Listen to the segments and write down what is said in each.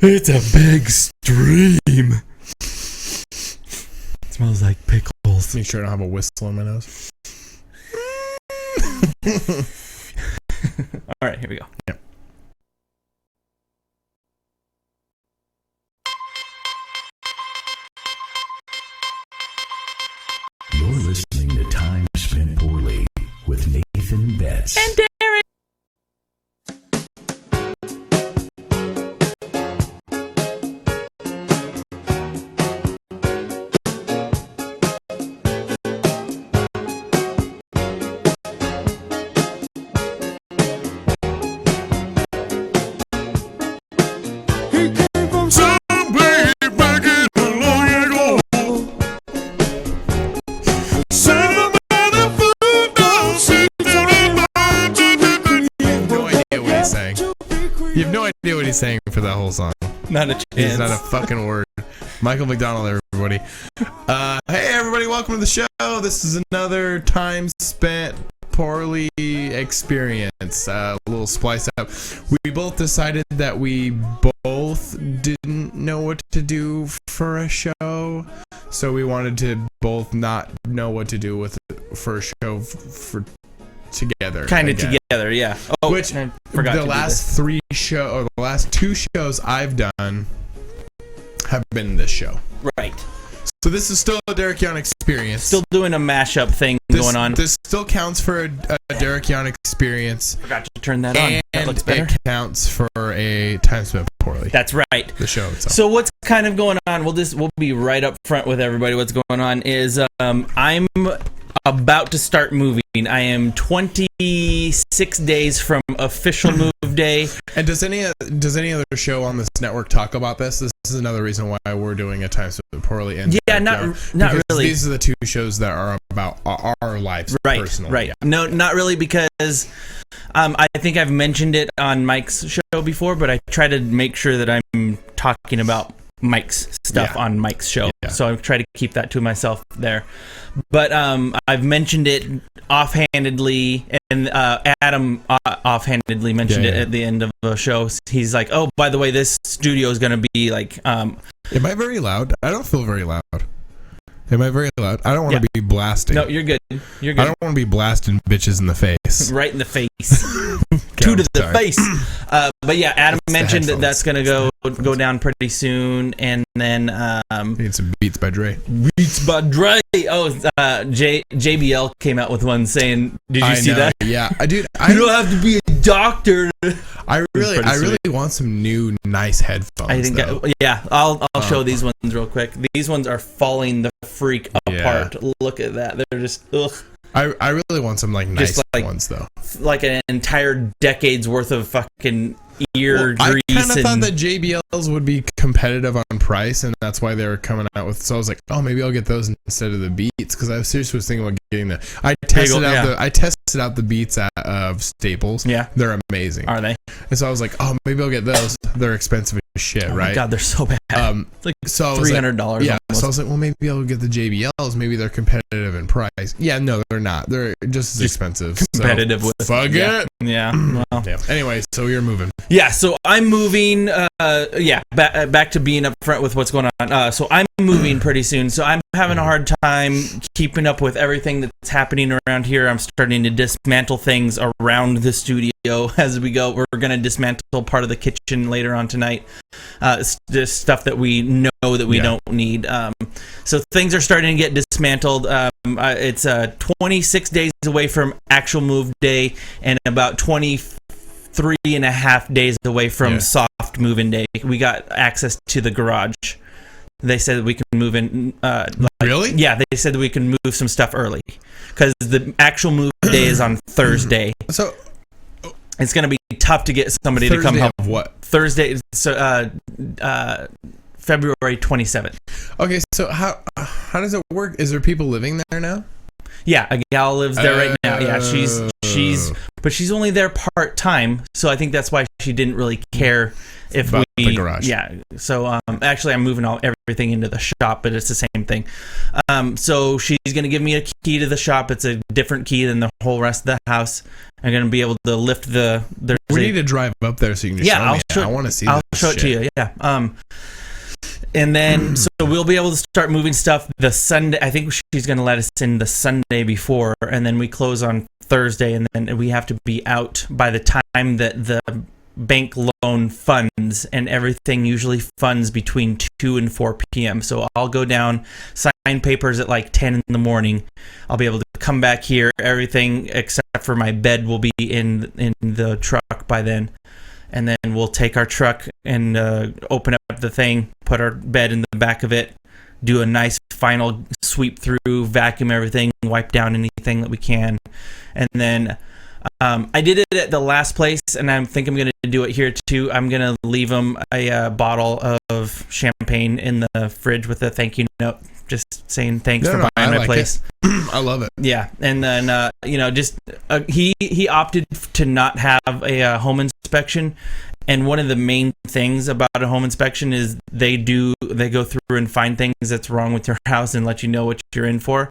It's a big stream. It smells like pickles. Make sure I don't have a whistle in my nose. All right, here we go. Yep. You're listening to Time Spent Poorly with Nathan Betts. And Darren. You have no idea what he's saying for that whole song. Not a chance. He's not a fucking word. Michael McDonald, everybody. Hey, everybody, welcome to the show. This is another Time Spent Poorly experience. A little splice up. We both decided that we both didn't know what to do for a show, so we wanted to both not know what to do with it for a show for together. Kind of together, yeah. Oh, which I forgot the last the last two shows I've done have been this show. Right. So this is still a Derek Young experience. Still doing a mashup thing going on. This still counts for a Derek Young experience. Forgot to turn that on. That looks better. It counts for a Time Spent Poorly. That's right. The show itself. So what's kind of going on? We'll be right up front with everybody. What's going on is I'm about to start moving. I am 26 days from official move day. And does any other show on this network talk about this? This is another reason why we're doing a Time Spent Poorly. And yeah, not really. These are the two shows that are about our lives personally. Right. No, not really, because I think I've mentioned it on Mike's show before, but I try to make sure that I'm talking about Mike's stuff on Mike's show. Yeah. So I try to keep that to myself there. But I've mentioned it offhandedly, and Adam offhandedly mentioned it at the end of the show. He's like, oh, by the way, this studio is going to be like... Am I very loud? I don't feel very loud. Am I very loud? I don't want to be blasting. No, you're good. You're good. I don't want to be blasting bitches in the face. Right in the face. Two to the face. But yeah, Adam mentioned that that's going to go down pretty soon. And then... need some Beats by Dre. Beats by Dre. Oh, JBL came out with one saying, did you see that? Yeah. Dude, you don't have to be a doctor. I really want some new nice headphones. I think I'll show these ones real quick. These ones are falling the freak apart. Look at that. They're just ugh. I really want some nice ones though. Like an entire decade's worth of fucking ear grease. I kind of thought that JBLs would be competitive on price, and that's why they were coming out with. So I was like, oh, maybe I'll get those instead of the Beats, because I seriously was thinking about getting the. I tested out the Beats at Staples. Yeah, they're amazing. Are they? And so I was like, oh, maybe I'll get those. They're expensive as shit, right? Oh my God, they're so bad. It's like $300. Yeah, so I was like, well, maybe I'll get the JBLs. Maybe they're competitive in price. Yeah, no, they're not. They're just as expensive. Competitive with fuck it. Yeah. Well. Yeah. Anyway, so you're moving. Yeah, so I'm moving. Back to being up front with what's going on. So I'm moving pretty soon. So I'm having a hard time keeping up with everything that's happening around here. I'm starting to dismantle things around the studio as we go. We're going to dismantle part of the kitchen later on tonight. It's just stuff that we know that we don't need. So things are starting to get dismantled. It's 26 days away from actual move day and about 23.5 days away from soft move-in day. We got access to the garage. They said that we can move in. Really? Yeah, they said that we can move some stuff early because the actual move day is on Thursday. So it's going to be tough to get somebody to come help. What? Thursday, so February 27th. Okay, so how does it work? Is there people living there now? Yeah, a gal lives there right now. Yeah, but she's only there part time, so I think that's why she didn't really care if About the garage. Yeah. So actually, I'm moving everything into the shop, but it's the same thing. So she's gonna give me a key to the shop. It's a different key than the whole rest of the house. I'm gonna be able to lift We need to drive up there so you can show me. I want to see. I'll show it to you. Yeah. And then, so we'll be able to start moving stuff the Sunday. I think she's going to let us in the Sunday before, and then we close on Thursday, and then we have to be out by the time that the bank loan funds, and everything usually funds between 2 and 4 p.m. So I'll go down, sign papers at like 10 in the morning. I'll be able to come back here. Everything except for my bed will be in the truck by then. And then we'll take our truck and open up the thing, put our bed in the back of it, do a nice final sweep through, vacuum everything, wipe down anything that we can. And then I did it at the last place, and I think I'm going to do it here too. I'm going to leave them a bottle of champagne in the fridge with a thank you note, just saying thanks for buying my place. I love it. Yeah, and then he opted to not have a home inspection, and one of the main things about a home inspection is they go through and find things that's wrong with your house and let you know what you're in for.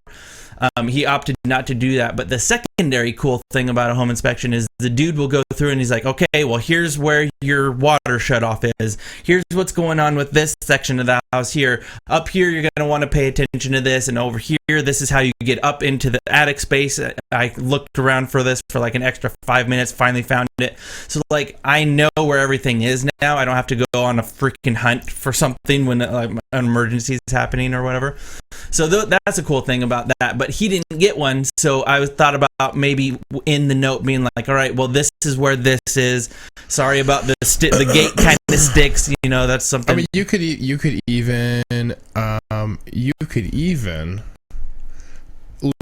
He opted not to do that, but the secondary cool thing about a home inspection is the dude will go through and he's like, okay, well, here's where your water shutoff is. Here's what's going on with this section of the house here. Up here, you're going to want to pay attention to this, and over here, this is how you get up into the attic space. I looked around for this for like an extra 5 minutes, finally found it. So, like, I know where everything is now. I don't have to go on a freaking hunt for something when an emergency is happening or whatever. So that's a cool thing about that. But he didn't get one, so I thought about maybe in the note being like, all right, well, this is where this is. Sorry about the gate kind of sticks. You know, that's something. I mean, you could even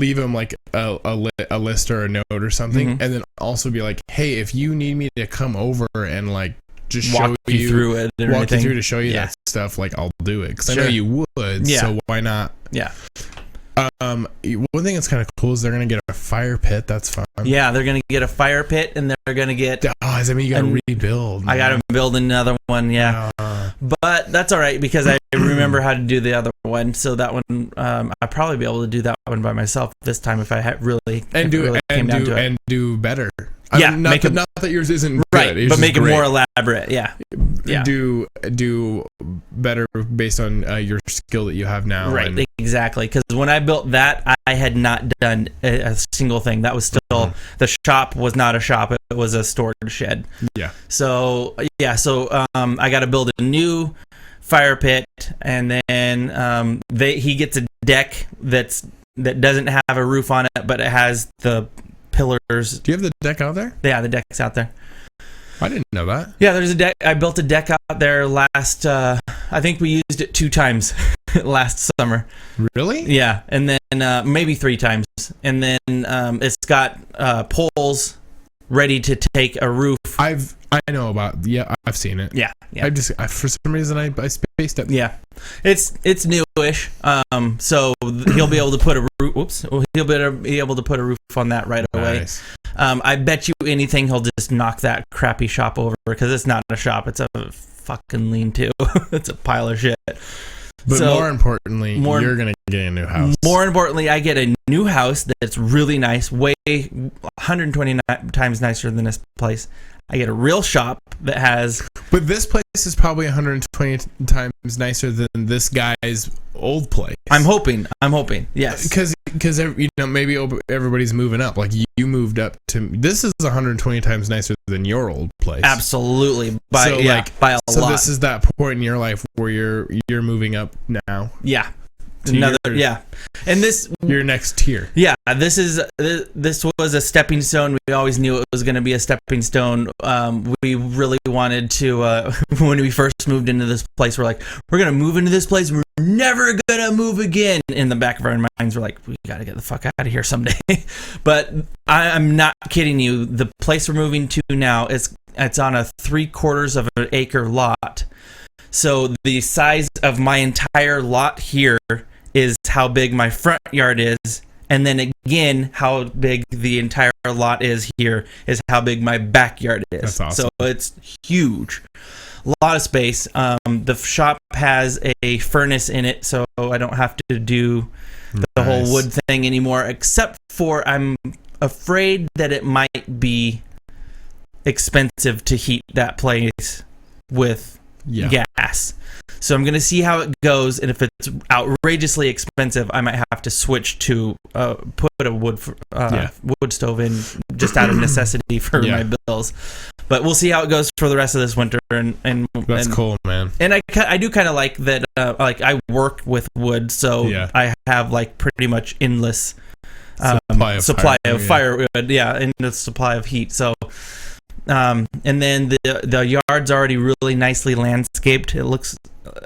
leave him like a list or a note or something, and then also be like, hey, if you need me to come over and like just walk you through it, walk you through to show you that stuff, like I'll do it because I know you would. Yeah. So why not? Yeah. One thing that's kind of cool is they're gonna get a fire pit. That's fun. Yeah, they're gonna get a fire pit, and they're gonna get. Oh, does that mean you gotta rebuild? I gotta build another one. Yeah, but that's all right because I remember how to do the other one. So that one, I'll probably be able to do that one by myself this time if I do better. Yeah, I mean, not that yours isn't right, good, but make it more elaborate. Yeah. Do better based on your skill that you have now. Right, exactly. Because when I built that, I had not done a single thing. That was still the shop was not a shop; it was a storage shed. Yeah. So I got to build a new fire pit, and then he gets a deck that doesn't have a roof on it, but it has the pillars. Do you have the deck out there? Yeah, the deck's out there. I didn't know that. Yeah, there's a deck. I built a deck out there last. I think we used it 2 times last summer. Really? Yeah, and then maybe 3 times, and then it's got poles ready to take a roof. I know about. Yeah, I've seen it. Yeah. For some reason I spaced it. Yeah, it's newish. So he'll be able to put a roof. Whoops, he'll be able to put a roof on that right away. Nice. I bet you anything he'll just knock that crappy shop over because it's not a shop. It's a fucking lean-to. It's a pile of shit. But so, more importantly, you're going to get a new house. More importantly, I get a new house that's really nice, way 120 times nicer than this place. I get a real shop that has... But this place is probably 120 times nicer than this guy's old place. I'm hoping. Yes. Because maybe everybody's moving up. Like you moved up to... This is 120 times nicer than your old place. Absolutely. By a lot. So this is that point in your life where you're moving up now. Yeah. And this your next tier. Yeah, this was a stepping stone. We always knew it was going to be a stepping stone. We really wanted to when we first moved into this place, we're like, we're going to move into this place, we're never going to move again. In the back of our minds, we're like, we got to get the fuck out of here someday. But I'm not kidding you. The place we're moving to now it's on a 3/4 of an acre lot. So the size of my entire lot here is how big my front yard is, And then again, how big the entire lot is here is how big my backyard is. That's awesome. So it's huge. A lot of space. The shop has a furnace in it, so I don't have to do the whole wood thing anymore, except for I'm afraid that it might be expensive to heat that place with gas. So I'm going to see how it goes, and if it's outrageously expensive, I might have to switch to put a wood stove in just out of necessity for my bills. But we'll see how it goes for the rest of this winter. And That's cool, man. And I do kind of like that. Like I work with wood, so I have like pretty much endless supply of firewood. Endless supply of heat. So. And then the yard's already really nicely landscaped. It looks.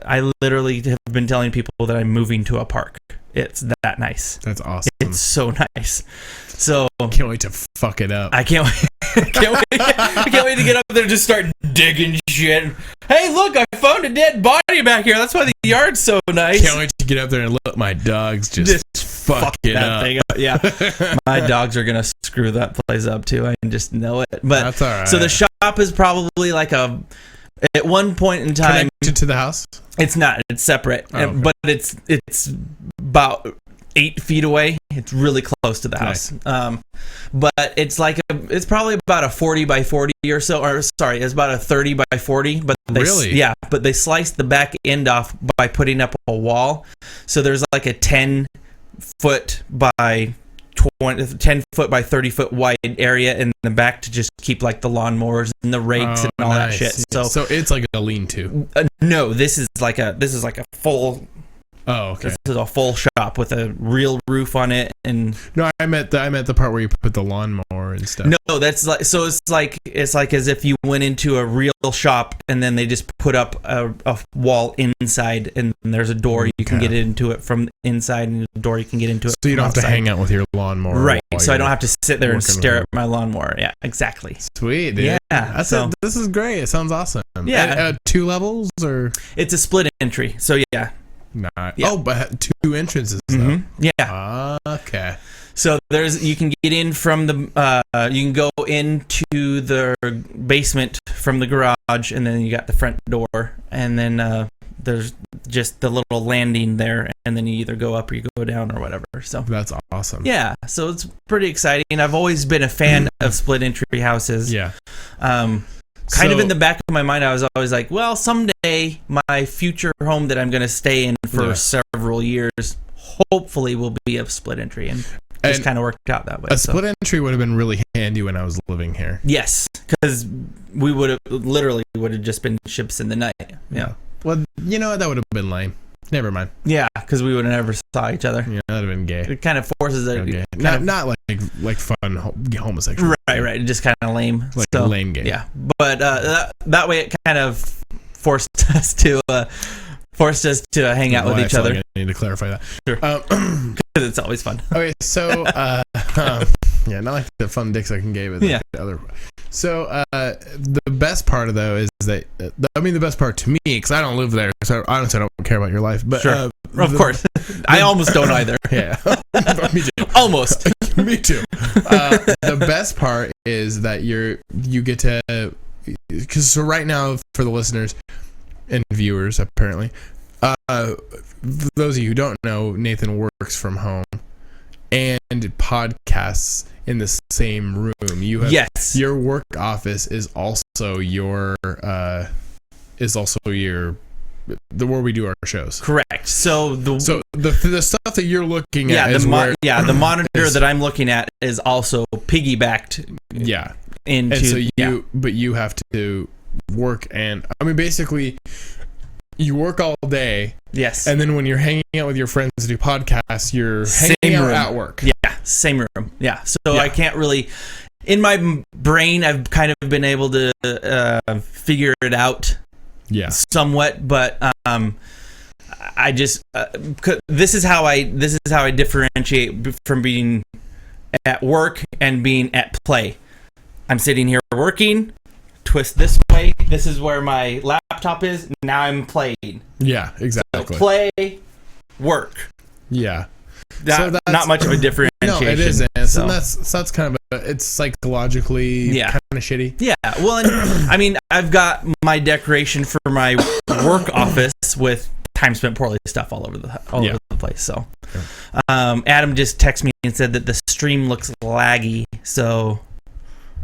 I literally have been telling people that I'm moving to a park. It's that nice. That's awesome. It's so nice. So can't wait to fuck it up. I can't wait. I can't wait to get up there and just start digging shit. Hey, look! I found a dead body back here. That's why the yard's so nice. Can't wait to get up there and let my dogs just fuck it that up. Thing up. Yeah, my dogs are gonna screw that place up too. I just know it. But that's all right. So the shop is probably like at one point in time connected to the house. It's not. It's separate, okay. But it's about 8 feet away. It's really close to the house. Nice. But it's like it's probably about a 40 by 40 or so. Or sorry, it's about a 30 by 40. But but they sliced the back end off by putting up a wall. So there's like a 10 foot by 10 foot by 30 foot wide area in the back to just keep like the lawnmowers and the rakes and all that shit. So it's like a lean-to. No, this is like a full. Oh, okay. This is a full shop with a real roof on it, and no, I meant the part where you put the lawnmower and stuff. No, that's like so. It's like as if you went into a real shop and then they just put up a wall inside, and there's a door you can get into it from inside, and a door you can get into it. So you don't have to hang out with your lawnmower, right? So I don't have to sit there and stare at my lawnmower. Yeah, exactly. Sweet, dude. Yeah, this is great. It sounds awesome. Yeah, 2 levels or it's a split entry. So yeah. Yeah. Oh, but 2 entrances though. Yeah. Okay. So you can get in from the you can go into the basement from the garage, and then you got the front door, and then there's just the little landing there, and then you either go up or you go down or whatever. So that's awesome. Yeah. So it's pretty exciting. I've always been a fan of split entry houses. Yeah. Kind of in the back of my mind, I was always like, well, someday my future home that I'm going to stay in for several years hopefully will be a split entry, and just kind of worked out that way. A split entry would have been really handy when I was living here. Yes, because we would have just been ships in the night. Yeah. Well, you know what? That would have been lame. Never mind. Yeah, because we would have never saw each other. Yeah, that would have been gay. It kind of forces it. Okay. Not like fun homosexual. Right. Just kind of lame. Like a lame gay. Yeah, but that way it kind of forced us to hang out with each other. I need to clarify that. Sure. Because it's always fun. Okay, so not like the fun dicks I can give it. The other. So the best part though is that the best part to me, because I don't live there, so honestly I don't care about your life. But sure. Of course, I almost don't either. Yeah, me too. Almost. Me too. The best part is that you get to, because so right now for the listeners and viewers apparently, those of you who don't know, Nathan works from home and podcasts in the same room. You have your work office is also your the where we do our shows. Correct. So the stuff that you're looking at is the monitor that I'm looking at is also piggybacked. Yeah. Into but you have to work, and I mean basically you work all day. Yes. And then when you're hanging out with your friends to do podcasts, you're hanging out at work. Yeah. Same room. Yeah. So I can't really. In my brain, I've kind of been able to figure it out. Yeah. Somewhat, but I just this is how I differentiate from being at work and being at play. I'm sitting here working, twist this way. This is where my laptop is. Now I'm playing. Yeah, exactly. So play, work. Yeah. not much of a differentiation. No, it isn't. So That's kind of it's psychologically kind of shitty. Yeah. Well, and I mean, I've got my decoration for my work office with time spent poorly stuff all over the place. So, Adam just texted me and said that the stream looks laggy. So,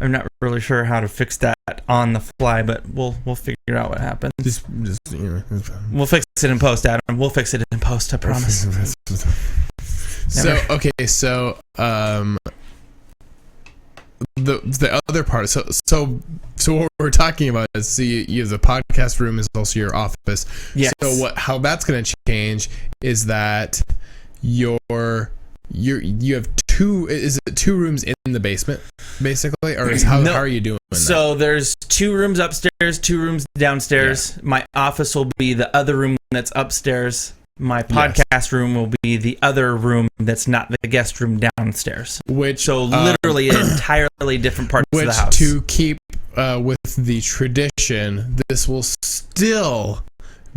I'm not really sure how to fix that on the fly, but we'll figure out what happens. Just we'll fix it in post, Adam. We'll fix it in post. I promise. So the other part. So what we're talking about is you the podcast room is also your office. Yes. So how that's going to change is that you have two rooms in the basement basically, or how are you doing that? So there's 2 rooms upstairs, 2 rooms downstairs. Yeah. My office will be the other room that's upstairs. My podcast room will be the other room that's not the guest room downstairs. So literally entirely different parts of the house. To keep with the tradition, this will still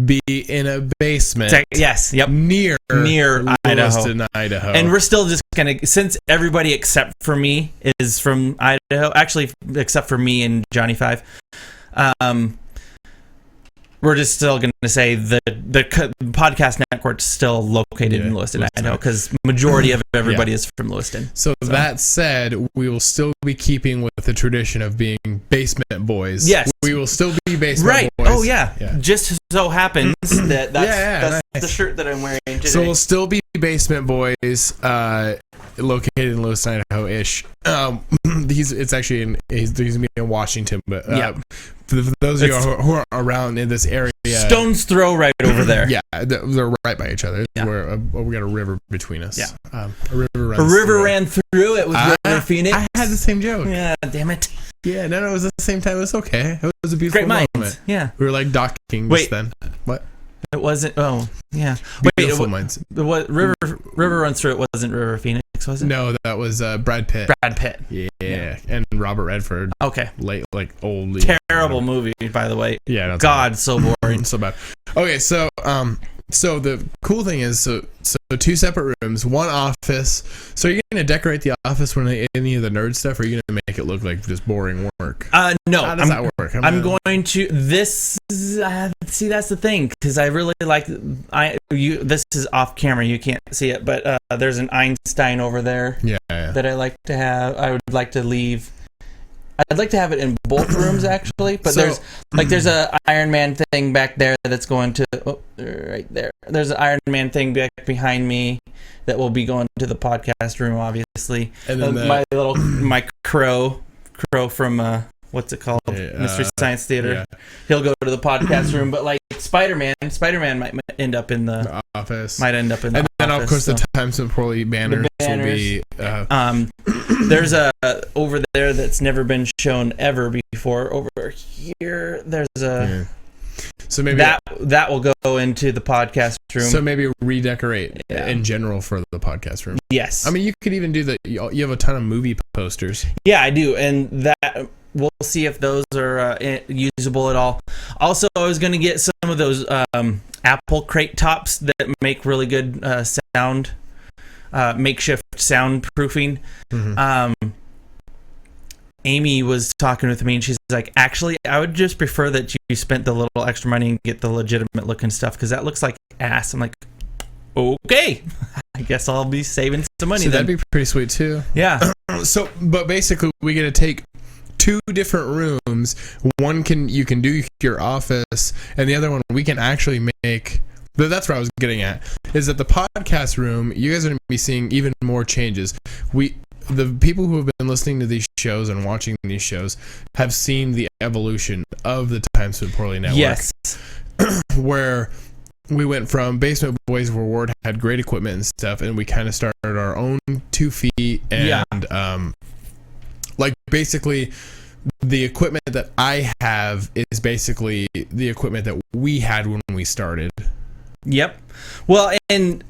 be in a basement. Yes, yep. Near Idaho. Idaho. And we're still just going to, since everybody except for me is from Idaho, actually except for me and Johnny 5, we're just still going to say the podcast network's still located in Lewiston, Idaho, because majority of everybody is from Lewiston. So that said, we will still be keeping with the tradition of being basement boys. Yes. We will still be basement boys. Oh, yeah. Just so happens that's nice. the shirt that I'm wearing today. So we'll still be basement boys located in Lewiston, Idaho-ish. It's actually he's going to be in Washington, but for those of you who are around in this area, stone's throw right over there. Yeah, they're right by each other. Yeah. We got a river between us. Yeah, a river ran through it. Was River Phoenix? I had the same joke. Yeah, damn it. Yeah, no, it was at the same time. It was okay. It was a beautiful moment. Yeah, we were like docking just then. What? It wasn't. Oh, yeah. Beautiful minds. What river runs through it? Wasn't River Phoenix? Was it? No, that was Brad Pitt. Brad Pitt. Yeah, and Robert Redford. Okay. Old. Terrible movie, by the way. Yeah. No, God, so boring. So bad. Okay, so the cool thing is, so 2 separate rooms, 1 office. So you're gonna decorate the office with any of the nerd stuff, or are you gonna make it look like just boring work? No. How does that work? I'm going to. See, that's the thing, because I really like. This is off camera. You can't see it, but there's an Einstein over there. Yeah. That I like to have. I would like to leave. I'd like to have it in both rooms, actually, but there's a Iron Man thing back there that's going to right there. There's an Iron Man thing back behind me that will be going to the podcast room, obviously. And then my crow from what's it called? Mystery Science Theater. Yeah. He'll go to the podcast room, but like Spider-Man might end up in the office. Might end up in the office. And then of course the Time Spent Poorly banners will be. There's a over there that's never been shown ever before. Over here, there's a. Yeah. So maybe that will go into the podcast room. So maybe redecorate in general for the podcast room. Yes. I mean, you could even do you have a ton of movie posters. Yeah, I do, and that. We'll see if those are usable at all. Also, I was going to get some of those Apple crate tops that make really good sound, makeshift soundproofing. Mm-hmm. Amy was talking with me, and she's like, actually, I would just prefer that you spent the little extra money and get the legitimate looking stuff, because that looks like ass. I'm like, okay. I guess I'll be saving some money. So that'd be pretty sweet, too. Yeah. But basically, we get to take 2 different rooms. One you can do your office, and the other one we can actually make. But that's where I was getting at, is that the podcast room, you guys are going to be seeing even more changes. The people who have been listening to these shows and watching these shows have seen the evolution of the Time Spent Poorly network. Yes. Where we went from Basement Boys, where Ward had great equipment and stuff, and we kind of started our own 2 feet, and basically the equipment that I have is basically the equipment that we had when we started. Yep. Well, and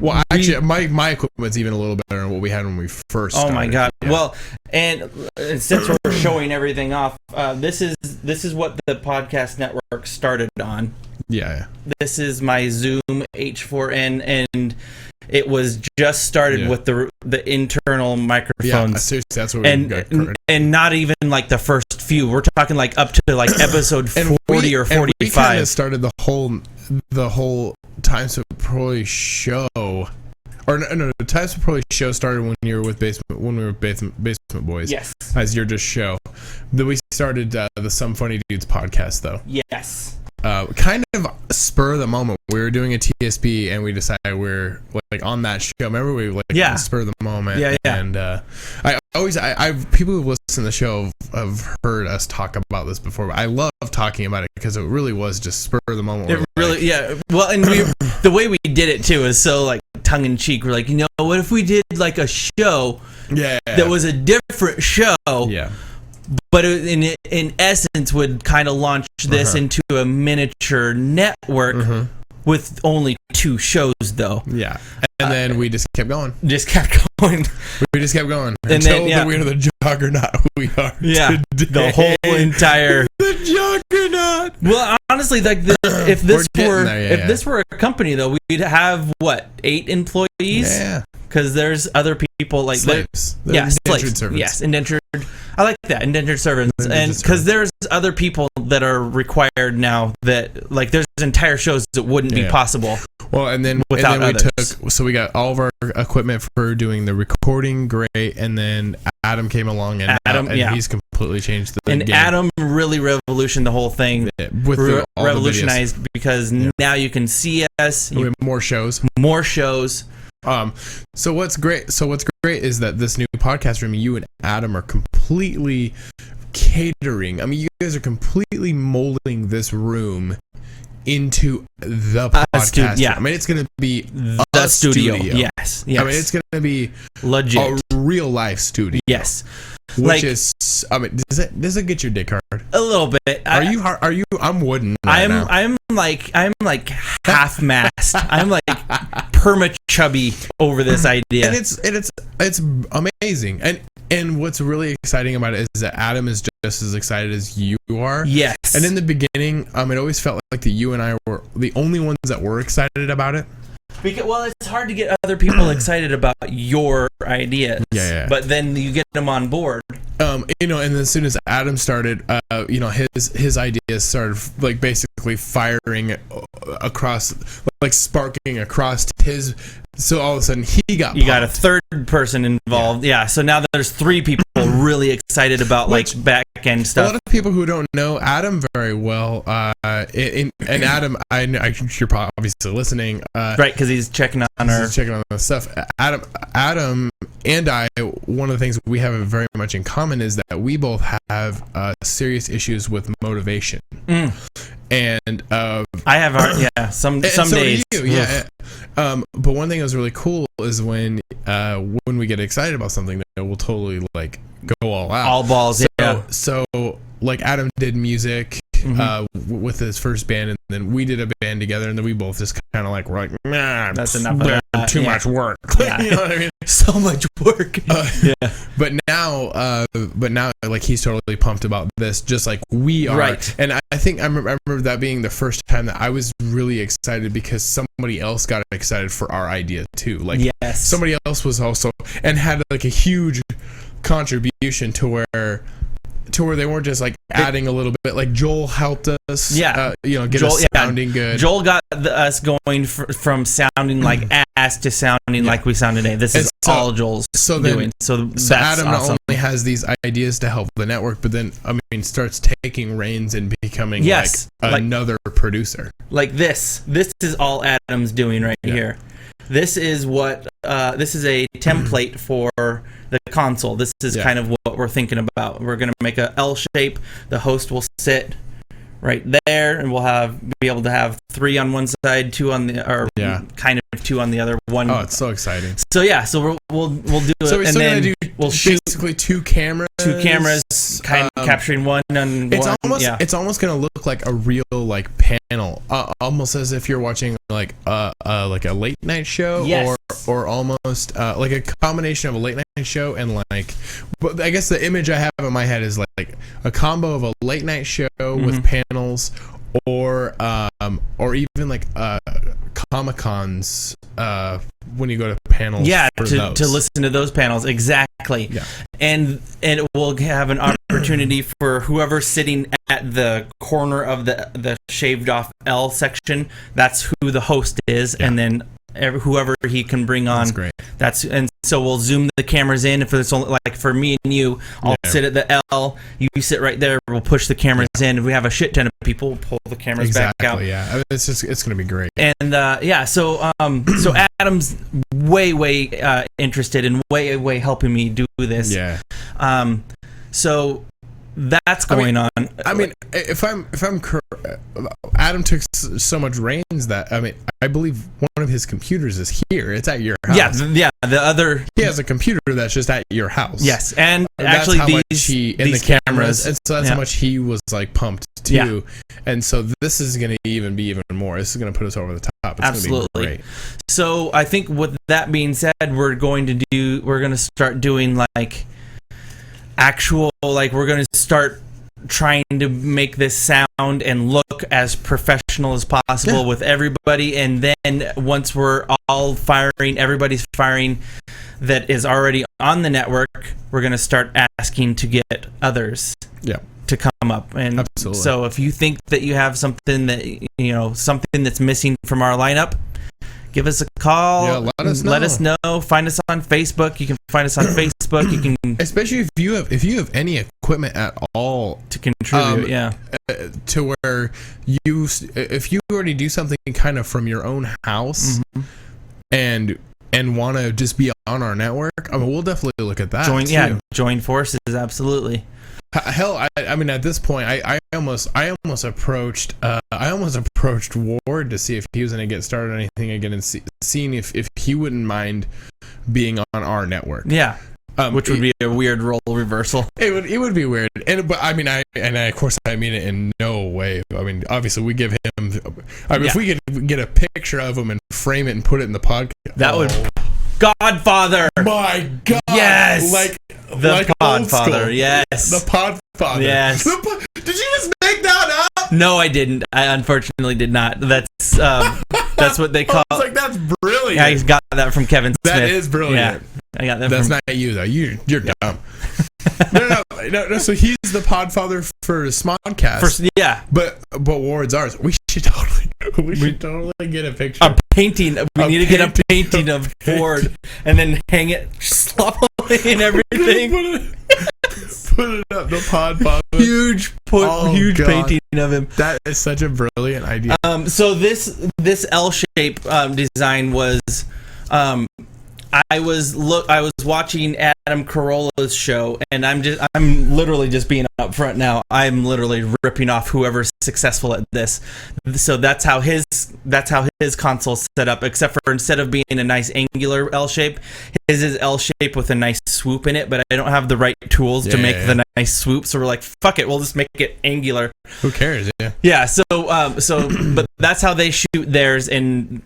Well, actually, my equipment's even a little better than what we had when we first started. Oh my god! Yeah. Well, and since we're showing everything off, this is what the podcast network started on. Yeah. This is my Zoom H4n, and it was just started with the internal microphones. Yeah, seriously, that's what we got. And not even like the first few. We're talking like up to like episode 40 or 45. And we kind of started the whole Time Spent Poorly show. Or no, the Time Spent Poorly show started when we were with Basement Boys. Yes. As your just show. Then we started the Some Funny Dudes podcast, though. Yes. Kind of spur of the moment. We were doing a TSP and we decided we're like on that show. Remember we spur of the moment. Yeah. And I've people who listen to the show have heard us talk about this before. But I love talking about it because it really was just spur of the moment. It really, yeah. Well, and the way we did it too is so like tongue in cheek. We're like, what if we did like a show that was a different show? Yeah. But in essence would kind of launch this into a miniature network with only 2 shows, though. Yeah. And then we just kept going. We just kept going. Until we were the juggernaut we are today. The whole entire... the juggernaut! Well, honestly, like if this were a company, though, we'd have, 8 employees? Yeah. Because there's other people like... Slaves. Indentured servants. Yes, indentured... I like that, indentured servants, and because there's other people that are required now that like there's entire shows that wouldn't be possible. Well, and then we got all of our equipment for doing the recording, great, and then Adam came along and he's completely changed the game. Adam really revolutioned the whole thing. Revolutionized because now you can see us. We have more shows. So what's great is that this new podcast room, you and Adam are completely catering. I mean, you guys are completely molding this room into the podcast. I mean, it's going to be the studio. Yes. I mean, it's going to be legit, a real life studio. Yes. Which is, I mean, does it get your dick hard? A little bit. Are you? I'm wooden. I'm like half mast. I'm like perma chubby over this idea. And it's amazing. And what's really exciting about it is that Adam is just as excited as you are. Yes. And in the beginning, it always felt like that you and I were the only ones that were excited about it. Because, it's hard to get other people excited about your ideas. Yeah. But then you get them on board. And as soon as Adam started, his ideas started like basically firing across, like sparking across his. So all of a sudden he got. You got a third person involved. Yeah. So now there's 3 people really excited about like back end stuff. A lot of people who don't know Adam very well, and Adam, you're probably obviously listening, right? Because he's checking on the stuff. Adam and I, one of the things we have very much in common is that we both have serious issues with motivation. And I have some days. So do you, yeah. But one thing that was really cool is when we get excited about something, that we'll totally like go all out. All balls. So like Adam did music with his first band, and then we did a band together, and then we both just kind of like were like, nah, that's enough of that. Too much work. Yeah. You know what I mean? So much work. But now like he's totally pumped about this, just like we are. Right. And I think I remember that being the first time that I was really excited because somebody else got excited for our idea too. Like somebody else was also and had like a huge contribution to where they weren't just like adding a little bit. Like Joel helped us, get us sounding good. Joel got us going from sounding like ass to sounding like we sound today. This is all Joel's doing. So Adam not only has these ideas to help the network, but then starts taking reins and becoming like another producer. Like this is all Adam's doing right here. This is what this is a template for the console. This is kind of what we're thinking about. We're going to make a L shape. The host will sit right there, and we'll be able to have 3 on one side, 2 on the, or kind of two on the other one. Oh, it's so exciting. So yeah, so we'll do it, So we're and still then gonna do we'll shoot basically two cameras, capturing one on one. It's almost gonna look like a real like panel, almost as if you're watching like a late night show, Yes. or almost like a combination of a late night show and like. But I guess the image I have in my head is like a combo of a late night show with panels, or even like Comic-Cons when you go to panels. Yeah, for to listen to those panels, exactly. Yeah. And it will have an opportunity for whoever's sitting at the corner of the shaved off L section. That's who the host is, and then whoever he can bring on. That's great. And so we'll zoom the cameras in. If it's only like for me and you, I'll sit at the L. You sit right there. We'll push the cameras in. If we have a shit ton of people, we'll pull the cameras back out. Yeah, I mean, it's gonna be great. And so Adam's way interested and way helping me do this. Yeah. So that's going on. I mean, if I'm Adam took so much reins that I believe one of his computers is here. It's at your house. Yeah. The other, he has a computer that's just at your house. Yes, and that's actually how these much these the cameras, and so that's how much he was like pumped too. Yeah. And so this is going to be even more. This is going to put us over the top. It's Absolutely. Gonna be great. So I think with that being said, we're going to start doing like actual, like we're going to start trying to make this sound and look as professional as possible with everybody, and then once we're all firing, everybody's firing that is already on the network, we're going to start asking to get others to come up. And Absolutely. So if you think that you have something that something that's missing from our lineup, give us a call. Yeah, let us know. Find us on Facebook. You can find us on Facebook. You can, especially if you have any equipment at all to contribute. To where if you already do something kind of from your own house, and want to just be on our network, I mean, we'll definitely look at that. Join forces. Absolutely. Hell, I mean, at this point, I almost approached Ward to see if he was going to get started on anything again, and seeing if he wouldn't mind being on our network. Yeah, which would be a weird role reversal. It would be weird, but I mean, of course I mean it in no way. I mean, obviously we give him. If we could get a picture of him and frame it and put it in the podcast, that would. Godfather. My God. Yes. Like Podfather. Yes. The Podfather. Yes. Did you just make that up? No, I didn't. I unfortunately did not. That's what they call. I was like, that's brilliant. I got that from Kevin Smith. That is brilliant. Yeah, I got that. That's not you though. You're dumb. No. So he's the Podfather for Smodcast. But Ward's ours. We should totally get a picture. A painting. We need to get a painting of Ward and then hang it sloppily and everything. Put it up, the Podfather. Huge painting of him. That is such a brilliant idea. So this L shape design was. I was watching Adam Carolla's show, and I'm literally just being up front now. I'm literally ripping off whoever's successful at this. So that's how his console's set up, except for instead of being a nice angular L shape, his is L shape with a nice swoop in it, but I don't have the right tools to make the nice swoop, so we're like, fuck it, we'll just make it angular. Who cares? Yeah, so but that's how they shoot theirs, and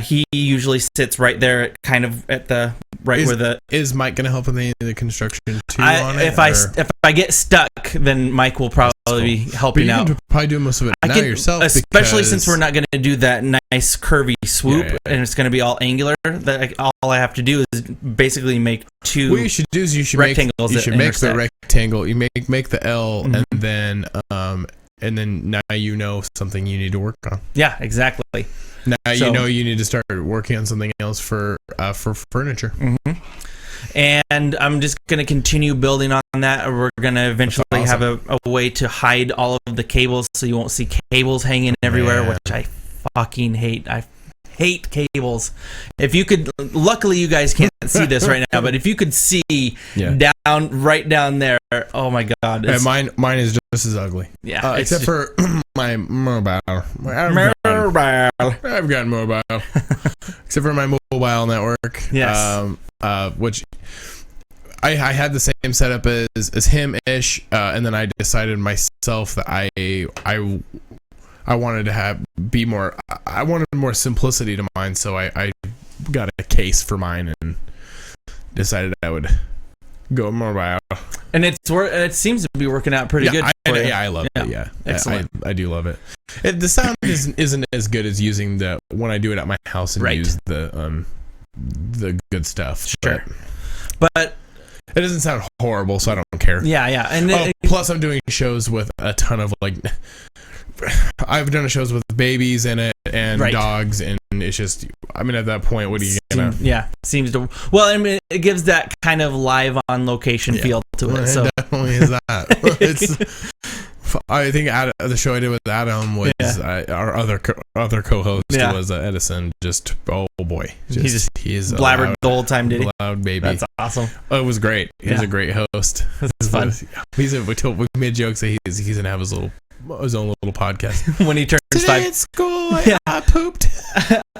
he usually sits right there kind of at the where the... Is Mike going to help with any of the construction too on it? If I get stuck, then Mike will probably be helping out. You can probably do most of it yourself. Especially since we're not going to do that nice curvy swoop, and it's going to be all angular. All I have to do is basically make two what you should do is you should rectangles. You should make the rectangle. You make the L, and then now you know something you need to work on. Yeah, exactly. Now you know you need to start working on something else for furniture. And I'm just going to continue building on that. We're going to eventually have a way to hide all of the cables, so you won't see cables hanging everywhere, which I fucking hate. I hate cables. If you could, luckily you guys can't see this right now, but if you could see right down there, oh my God. Mine is just as ugly. Yeah. Except for my mobile. I've got mobile. except for my mobile network. Yes. Which I had the same setup as him-ish, and then I decided myself that I wanted to be more. I wanted more simplicity to mine, so I got a case for mine and decided I would go more by. And it seems to be working out pretty good for you. Yeah, I love it. Yeah, excellent. I do love it. The sound isn't as good as using when I do it at my house and use the good stuff. Sure, but it doesn't sound horrible, so I don't care. Yeah. And plus, I'm doing shows with a ton of I've done shows with babies in it and dogs, and it's just, I mean, at that point, what are you gonna? Yeah, seems to. Well, I mean, it gives that kind of live on location feel to it. So it definitely is that. I think the show I did with Adam was our other co-host was Edison. Just oh boy, he's blabbered the whole time. Did he? Loud baby. That's awesome. Oh, it was great. He's a great host. That's fun. We made jokes that he's gonna have his own little podcast when he turns Today 5. at school, I pooped.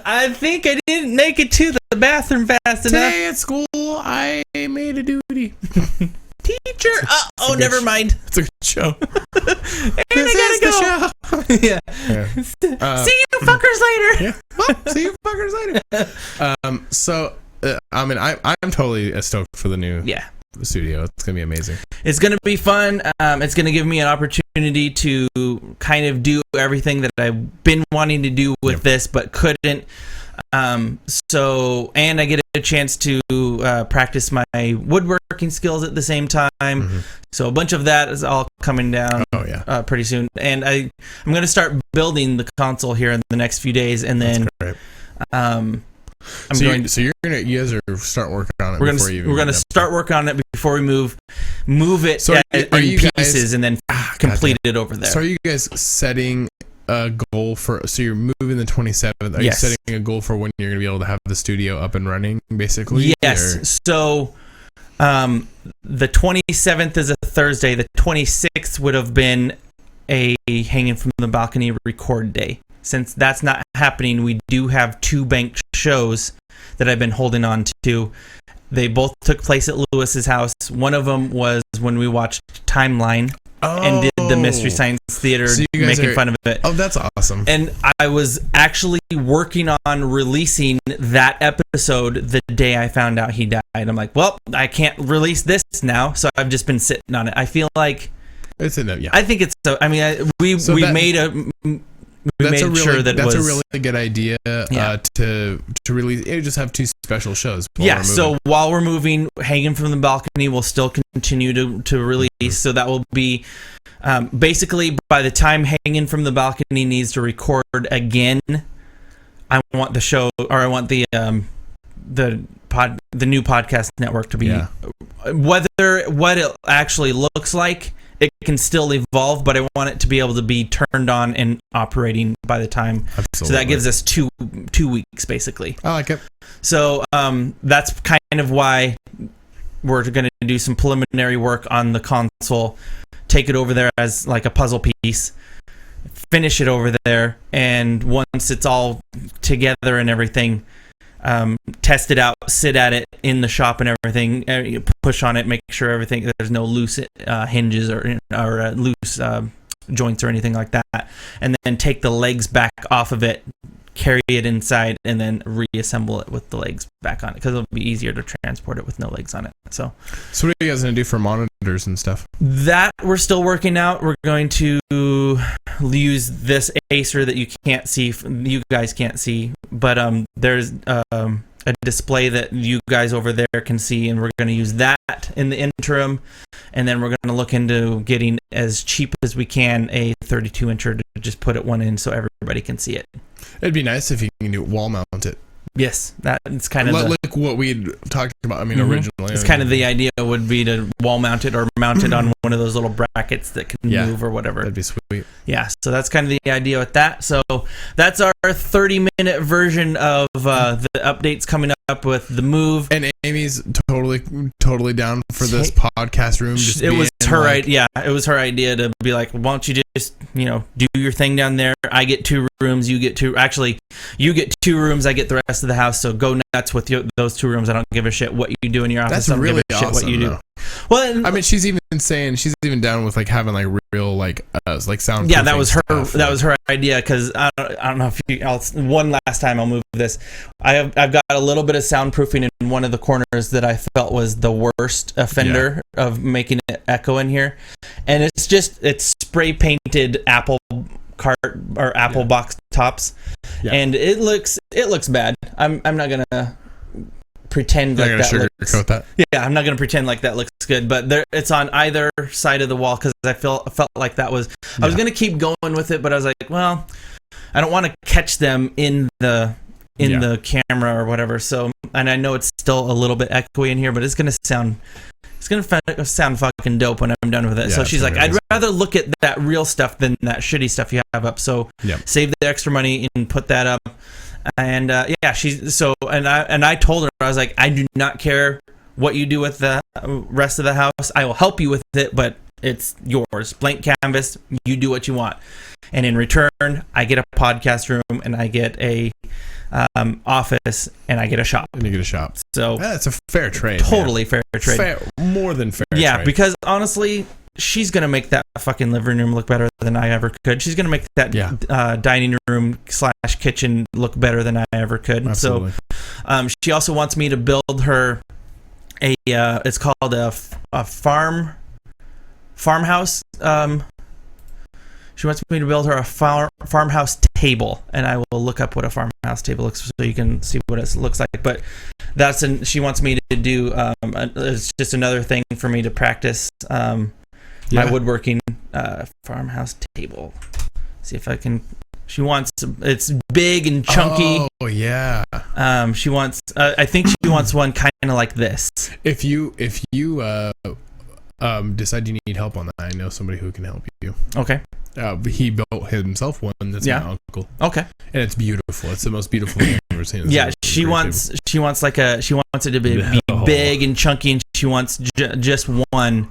I think I didn't make it to the bathroom fast enough. Today at school, I made a duty. Teacher, never mind. It's a good show. And I gotta go. Yeah. See you fuckers later. Yeah. Well, see you fuckers later. So, I mean, I'm totally stoked for the new studio. It's gonna be amazing. It's gonna be fun. It's gonna give me an opportunity to kind of do everything that I've been wanting to do with this, but couldn't. And I get a chance to practice my woodworking skills at the same time. Mm-hmm. So a bunch of that is all coming down pretty soon. And I'm going to start building the console here in the next few days, and then you guys are start working on it. We're going to start working on it before we move it in pieces and then complete it over there. So are you guys setting a goal so you're moving the 27th? Are you setting a goal for when you're going to be able to have the studio up and running, basically? Yes. Or? So the 27th is a Thursday. The 26th would have been a hanging from the balcony record day. Since that's not happening, we do have 2 banked shows that I've been holding on to. They both took place at Lewis's house. One of them was when we watched Timeline. And did the Mystery Science Theater, making fun of it. Oh, that's awesome. And I was actually working on releasing that episode the day I found out he died. I'm like, well, I can't release this now, so I've just been sitting on it. I feel like it's in there. Yeah, I think it's so. I mean, we made sure that that's a really good idea to release. Just have 2 special shows. So while we're moving, Hanging from the Balcony will still continue to release. Mm-hmm. So that will be basically by the time Hanging from the Balcony needs to record again, I want the show, or I want the new podcast network to be what it actually looks like. It can still evolve, but I want it to be able to be turned on and operating by the time. Absolutely. So that gives us two weeks, basically. I like it. So that's kind of why we're going to do some preliminary work on the console, take it over there as like a puzzle piece, finish it over there, and once it's all together and everything, test it out, sit at it in the shop and everything, push on it, make sure there's no loose hinges or loose joints or anything like that, and then take the legs back off of it, carry it inside, and then reassemble it with the legs back on it, because it'll be easier to transport it with no legs on it. So what are you guys going to do for monitors and stuff? That we're still working out. We're going to use this Acer that you guys can't see, but there's a display that you guys over there can see, and we're going to use that in the interim, and then we're going to look into getting, as cheap as we can, a 32-incher to just put it one in so everybody can see it. It'd be nice if you can wall mount it. Yes, that's kind of like what we'd talked about. I mean, originally, it's kind of the idea would be to wall mount it or mount it on one of those little brackets that can move or whatever. That'd be sweet. Yeah, so that's kind of the idea with that. So that's our 30-minute version of the updates coming up with the move. And Amy's totally down for this podcast room. It was her idea. Yeah, it was her idea to be like, why don't you just do your thing down there? I get 2 rooms. You get 2. Actually, you get 2 rooms. I get the rest rest of the house. So go nuts with those 2 rooms. I don't give a shit what you do in your office. That's I don't really give a shit awesome, what you do. though. Well, I mean, she's even down with like having like real like sound. Yeah, that was her. That was her idea, because I don't know if you. One last time I'll move this. I've got a little bit of soundproofing in one of the corners that I felt was the worst offender of making it echo in here, and it's spray painted apple cart or apple box tops, and it looks bad. I'm not gonna pretend like that looks, that. Yeah, I'm not gonna pretend like that looks good, but it's on either side of the wall, because I felt like that was I was gonna keep going with it, but I was like, well, I don't want to catch them in the camera or whatever. So, and I know it's still a little bit echoey in here, but it's gonna sound fucking dope when I'm done with it. So she's like, I'd rather look at that real stuff than that shitty stuff you have up. So save the extra money and put that up. And I told her, I was like, I do not care what you do with the rest of the house. I will help you with it, but it's yours. Blank canvas. You do what you want. And in return, I get a podcast room, and I get a office, and I get a shop. And you get a shop. So that's a fair trade. Totally fair trade. More than fair. Yeah, trade. because honestly, she's gonna make that fucking living room look better than I ever could. She's gonna make that dining room / kitchen look better than I ever could. Absolutely. So, she also wants me to build her a it's called a farmhouse. She wants me to build her a farmhouse table, and I will look up what a farmhouse table looks so you can see what it looks like. But she wants me to do. It's just another thing for me to practice my woodworking farmhouse table. See if I can. She wants it's big and chunky. Oh yeah. She wants. I think she wants one kind of like this. If you decide you need help on that, I know somebody who can help you. Okay. He built himself one. That's my uncle. Okay. And it's beautiful. It's the most beautiful thing I've ever seen. She wants it to be big and chunky, and she wants just one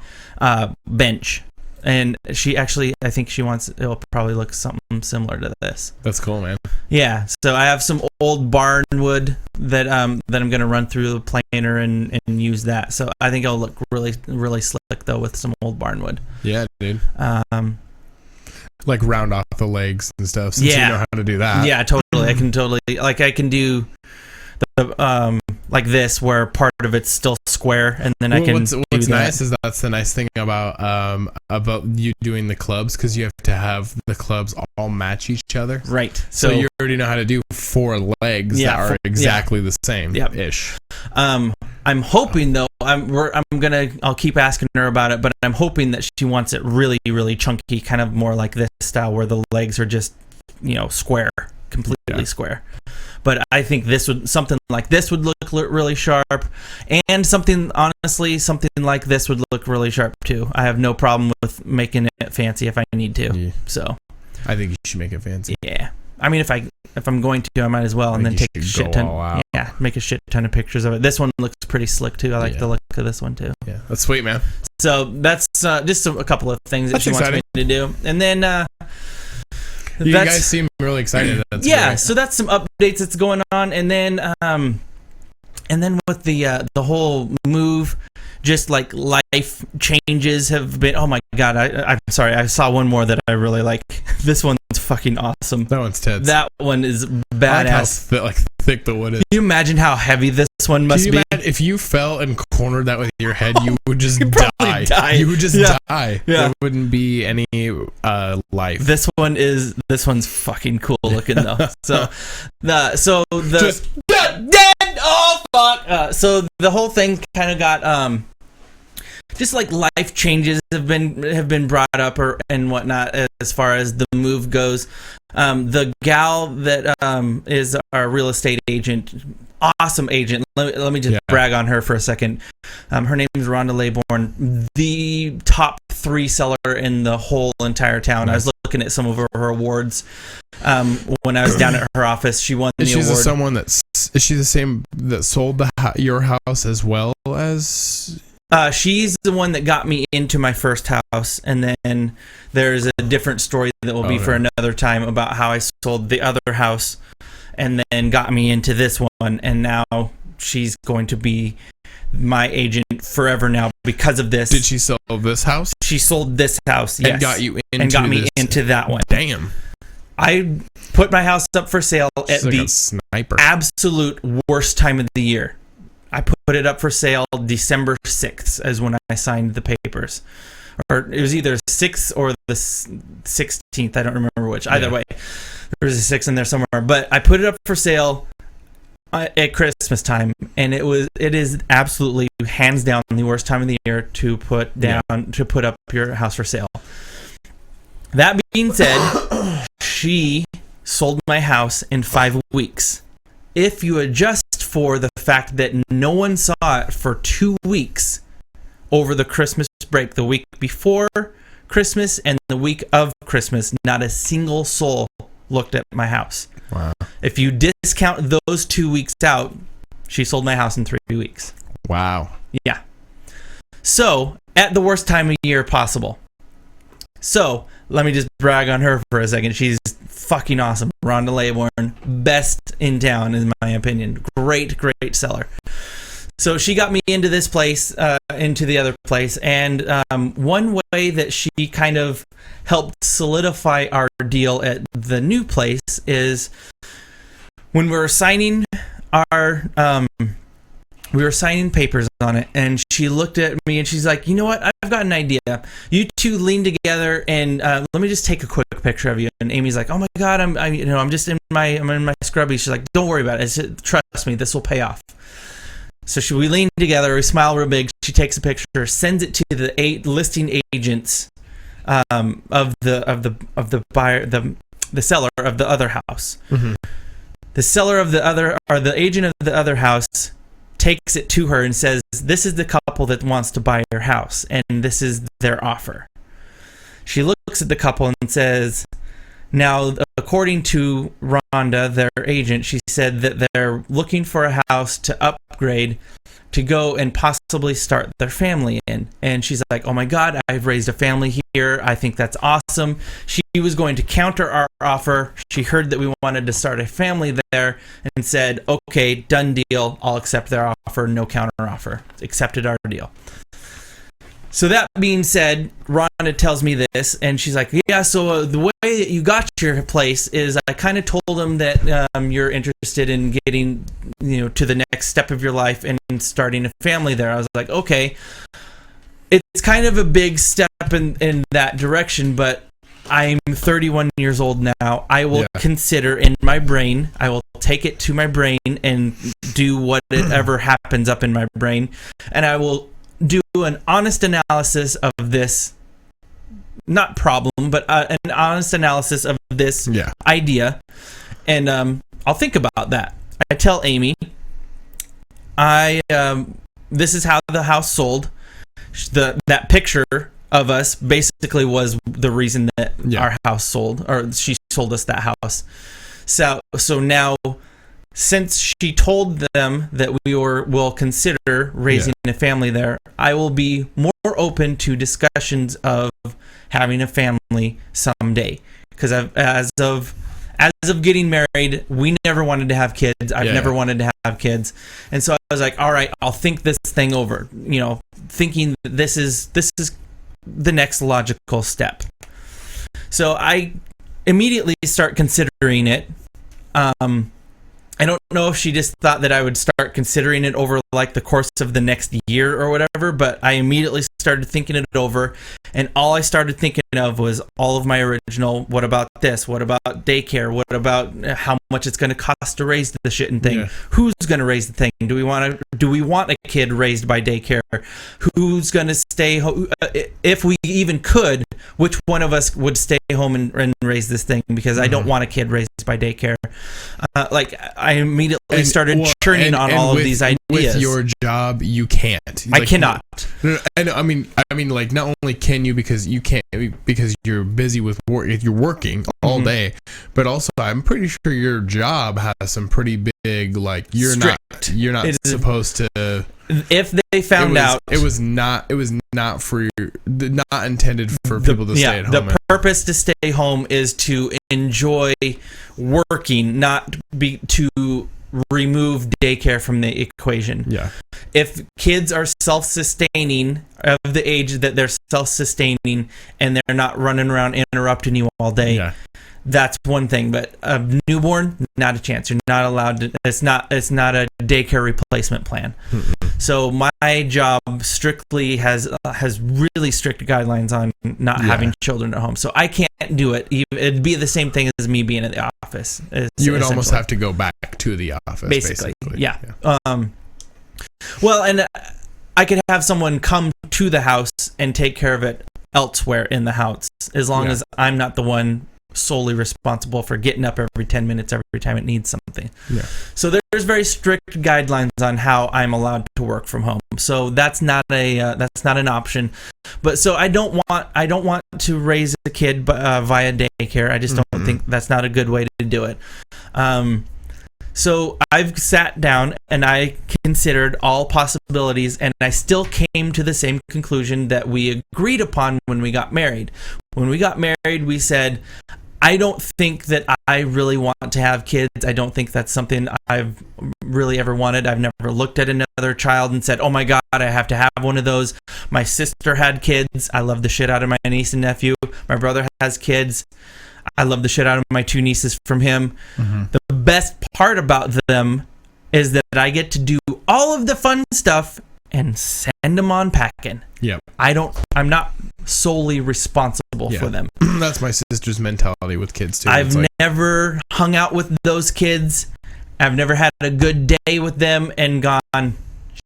bench. And she actually, I think she wants, it'll probably look something similar to this. That's cool, man. Yeah. So I have some old barn wood that I'm going to run through the planer and use that. So I think it'll look really, really slick though with some old barn wood. Yeah, dude. Like round off the legs and stuff. Since you know how to do that. Yeah, totally. I can do the like this, where part of it's still square, and then I can. What's nice is that's the nice thing about you doing the clubs, because you have to have the clubs all match each other. Right. So you already know how to do 4 legs that are exactly the same ish. I'm hoping though. I'll keep asking her about it, but I'm hoping that she wants it really, really chunky, kind of more like this style, where the legs are just square, completely square. But I think something like this would look really sharp, and something like this would look really sharp too. I have no problem with making it fancy if I need to. Yeah. So I think you should make it fancy. Yeah. I mean, if I'm going to, I might as well, and then take a shit ton. Yeah, make a shit ton of pictures of it. This one looks pretty slick too. I like the look of this one too. Yeah, that's sweet, man. So that's just a couple of things that she wants me to do, and then. You guys seem really excited. That's great. So that's some updates that's going on, and then with the whole move, just like life changes have been. Oh my god! I'm sorry. I saw one more that I really like. This one's fucking awesome. That one's tits. That one is badass. I like how thick the wood is. Can you imagine how heavy this one must be? If you fell and cornered that with your head, you would just die. You would just die. Yeah. There wouldn't be any life. This one's fucking cool looking though. Just dead. Oh fuck. So the whole thing kind of got just like life changes have been brought up and whatnot as far as the move goes. The gal that is our real estate agent, awesome agent. Let me just brag on her for a second. Her name is Rhonda Laybourne, the top 3 seller in the whole entire town. Nice. I was looking at some of her awards when I was down at her office. She won the award. Is she the same that sold your house as well as? She's the one that got me into my first house, and then there's a different story that will be for another time about how I sold the other house, and then got me into this one, and now she's going to be my agent forever now because of this. Did she sell this house? She sold this house, yes. And got you into and got me this. into that one. Damn. I put my house up for sale at She's like the a sniper. absolute worst time of the year. I put it up for sale December 6th as when I signed the papers. Or it was either 6th or the 16th. I don't remember which. Either way, there was a 6 in there somewhere. But I put it up for sale at Christmas time, and it is absolutely hands down the worst time of the year to put up your house for sale. That being said, she sold my house in 5 weeks. If you adjust for the fact that no one saw it for 2 weeks over the Christmas break, the week before Christmas and the week of Christmas, not a single soul looked at my house. Wow. If you discount those 2 weeks out, she sold my house in 3 weeks. Wow. Yeah. So, at the worst time of year possible. So, let me just brag on her for a second. She's fucking awesome. Rhonda Laybourne, best in town, in my opinion. Great seller. So she got me into this place, into the other place, and one way that she kind of helped solidify our deal at the new place is when we were signing papers on it, and she looked at me and she's like, "You know what? I've got an idea. You two lean together and let me just take a quick picture of you." And Amy's like, "Oh my God, I'm just in my scrubbies." She's like, "Don't worry about it. Trust me, this will pay off." So we lean together, we smile real big. She takes a picture, sends it to the 8 listing agents of the buyer, the seller of the other house. Mm-hmm. The seller of the agent of the other house takes it to her and says, "This is the couple that wants to buy your house, and this is their offer." She looks at the couple and says, now, according to Rhonda, their agent, she said that they're looking for a house to upgrade to go and possibly start their family in. And she's like, "Oh my God, I've raised a family here. I think that's awesome." She was going to counter our offer. She heard that we wanted to start a family there and said, "Okay, done deal. I'll accept their offer. No counter offer." Accepted our deal. So that being said, Rhonda tells me this, and she's like, "Yeah, so the way that you got your place is I kind of told them that you're interested in getting, to the next step of your life and starting a family there." I was like, "Okay, it's kind of a big step in that direction, but I'm 31 years old now. I will consider in my brain, I will take it to my brain and do whatever happens up in my brain, and I will do an honest analysis of this, not problem, but an honest analysis of this idea, and I'll think about that." I tell Amy, this is how the house sold. That picture of us basically was the reason that our house sold, or she sold us that house. So now, since she told them that we will consider raising a family there, I will be more open to discussions of having a family someday. Because as of getting married, we never wanted to have kids. I've never wanted to have kids, and so I was like, "All right, I'll think this thing over." Thinking that this is the next logical step. So I immediately start considering it. I don't know if she just thought that I would start considering it over like the course of the next year or whatever, but I immediately started thinking it over, and all I started thinking of was all of my original, what about this? What about daycare? What about how much it's going to cost to raise the shitting thing? Yeah. Who's going to raise the thing? Do we want a kid raised by daycare? Who's going to stay home? If we even could, which one of us would stay home and raise this thing? Because I don't want a kid raised by daycare. I immediately started churning on all of these ideas. With your job, you can't. I cannot. And I mean, not only can you because you can't because you're busy with work, you're working all day, but also I'm pretty sure your job has some pretty big, like, you're Strict. not supposed to. If they found out, it was not intended for people to stay at home. The purpose to stay home is to enjoy working, not to remove daycare from the equation. Yeah. If kids are self-sustaining, of the age that they're self-sustaining, and they're not running around interrupting you all day, that's one thing. But a newborn, not a chance. You're not allowed to. It's not a daycare replacement plan. Mm-mm. So my job strictly has really strict guidelines on not having children at home. So I can't do it. It'd be the same thing as me being in the office. You would almost have to go back to the office, basically. Yeah. Well, and I could have someone come to the house and take care of it elsewhere in the house, as long as I'm not the one solely responsible for getting up every 10 minutes every time it needs something. Yeah. So there's very strict guidelines on how I'm allowed to work from home. So that's not an option. But so I don't want to raise a kid via daycare. I just don't think that's not a good way to do it. So I've sat down and I considered all possibilities, and I still came to the same conclusion that we agreed upon when we got married. When we got married, we said, I don't think that I really want to have kids. I don't think that's something I've really ever wanted. I've never looked at another child and said, oh my God, I have to have one of those. My sister had kids. I love the shit out of my niece and nephew. My brother has kids. I love the shit out of my 2 nieces from him. Mm-hmm. The best part about them is that I get to do all of the fun stuff and send them on packing. Yep. I'm not solely responsible for them. That's my sister's mentality with kids too. I've never hung out with those kids. I've never had a good day with them and gone,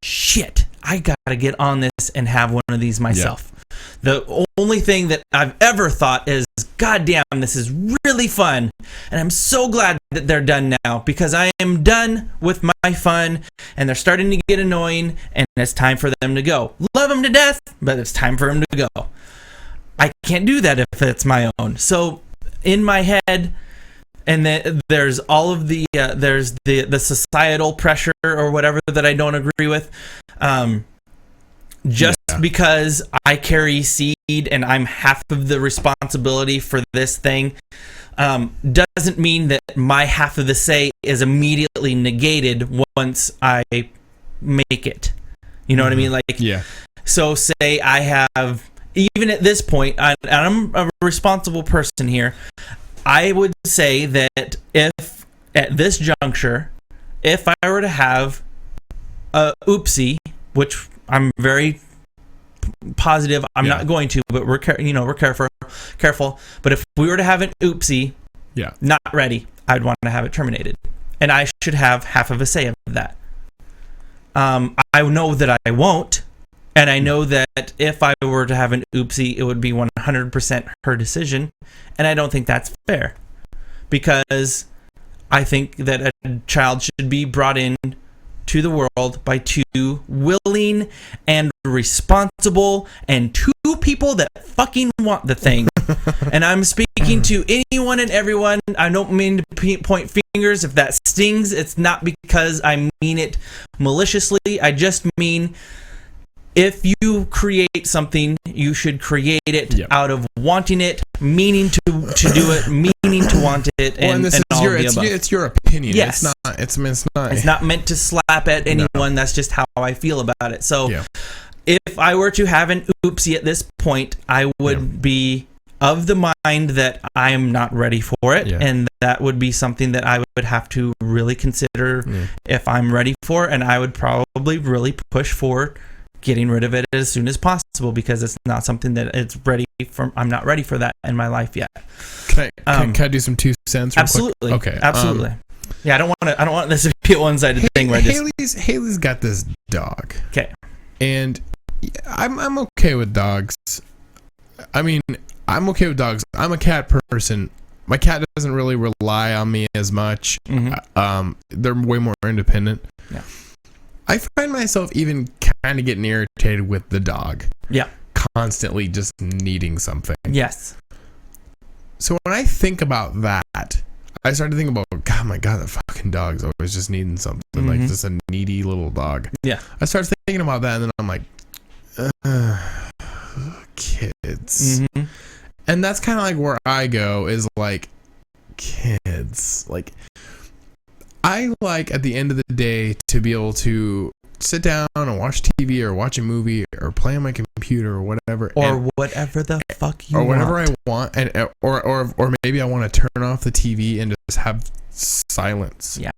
shit, I gotta get on this and have one of these myself. Yep. The only thing that I've ever thought is, God damn, this is really fun. And I'm so glad that they're done now, because I am done with my fun and they're starting to get annoying and it's time for them to go. Love them to death, but it's time for them to go. I can't do that if it's my own. So in my head, and then there's all of the there's the societal pressure or whatever that I don't agree with. Because I carry seed and I'm half of the responsibility for this thing, doesn't mean that my half of the say is immediately negated once I make it. You know what I mean? So say I have, even at this point, I'm a responsible person here. I would say that if at this juncture, if I were to have a oopsie, which I'm very positive I'm not going to, but we're careful. But if we were to have an oopsie, not ready, I'd want to have it terminated, and I should have half of a say of that. I know that I won't, and I know that if I were to have an oopsie, it would be 100% her decision, and I don't think that's fair, because I think that a child should be brought in to the world by 2 willing and responsible and 2 people that fucking want the thing. And I'm speaking to anyone and everyone. I don't mean to point fingers. If that stings, it's not because I mean it maliciously. I just mean, if you create something, you should create it out of wanting it, meaning to do it, meaning to want it, and this is it's your opinion. Yes. It's not meant to slap at anyone. No. That's just how I feel about it. So if I were to have an oopsie at this point, I would be of the mind that I am not ready for it, and that would be something that I would have to really consider if I'm ready for it, and I would probably really push for getting rid of it as soon as possible, because it's not something that it's ready for. I'm not ready for that in my life yet. Can I do some 2 cents? Absolutely. Quick? Okay. Absolutely. I don't want this to be a one-sided thing where Haley's got this dog. Okay. And I'm okay with dogs. I mean, I'm okay with dogs. I'm a cat person. My cat doesn't really rely on me as much. Mm-hmm. They're way more independent. Yeah. I find myself even kind of getting irritated with the dog. Yeah. Constantly just needing something. Yes. So when I think about that, I started thinking about, God, oh my god, that fucking dog's always just needing something, like just a needy little dog. Yeah. I started thinking about that, and then I'm like, kids. And that's kind of like where I go, is like, kids. Like, I like at the end of the day to be able to sit down and watch TV or watch a movie or play on my computer or whatever, or whatever the fuck you want, or whatever I want, and or maybe I want to turn off the TV and just have silence. Yeah,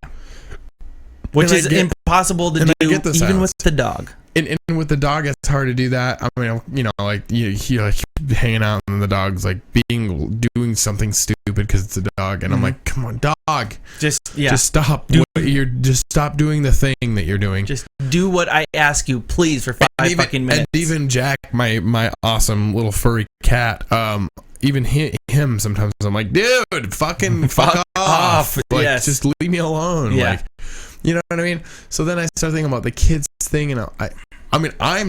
which is impossible to do even with the dog. And with the dog, it's hard to do that. I mean, you know, like you're like hanging out and the dog's like doing something stupid because it's a dog, and I'm like, come on, dog, just stop. Just stop doing the thing that you're doing. Just do what I ask you, please, for 5 fucking minutes. And even Jack, my awesome little furry cat, even him sometimes I'm like, dude, fucking fuck off. Like, just leave me alone. Yeah. Like, you know what I mean? So then I start thinking about the kids thing, and I mean, I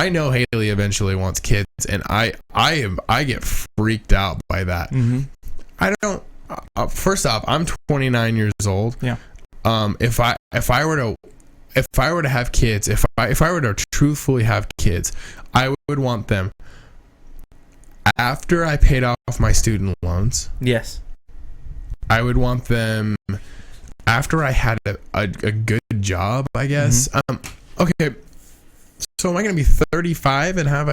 know Haley eventually wants kids, and I get freaked out by that. I don't. First off, I'm 29 years old. Yeah. If I were to have kids, if I were to truthfully have kids, I would want them after I paid off my student loans. Yes. I would want them after I had a good job, I guess. Okay. So am I going to be 35 and have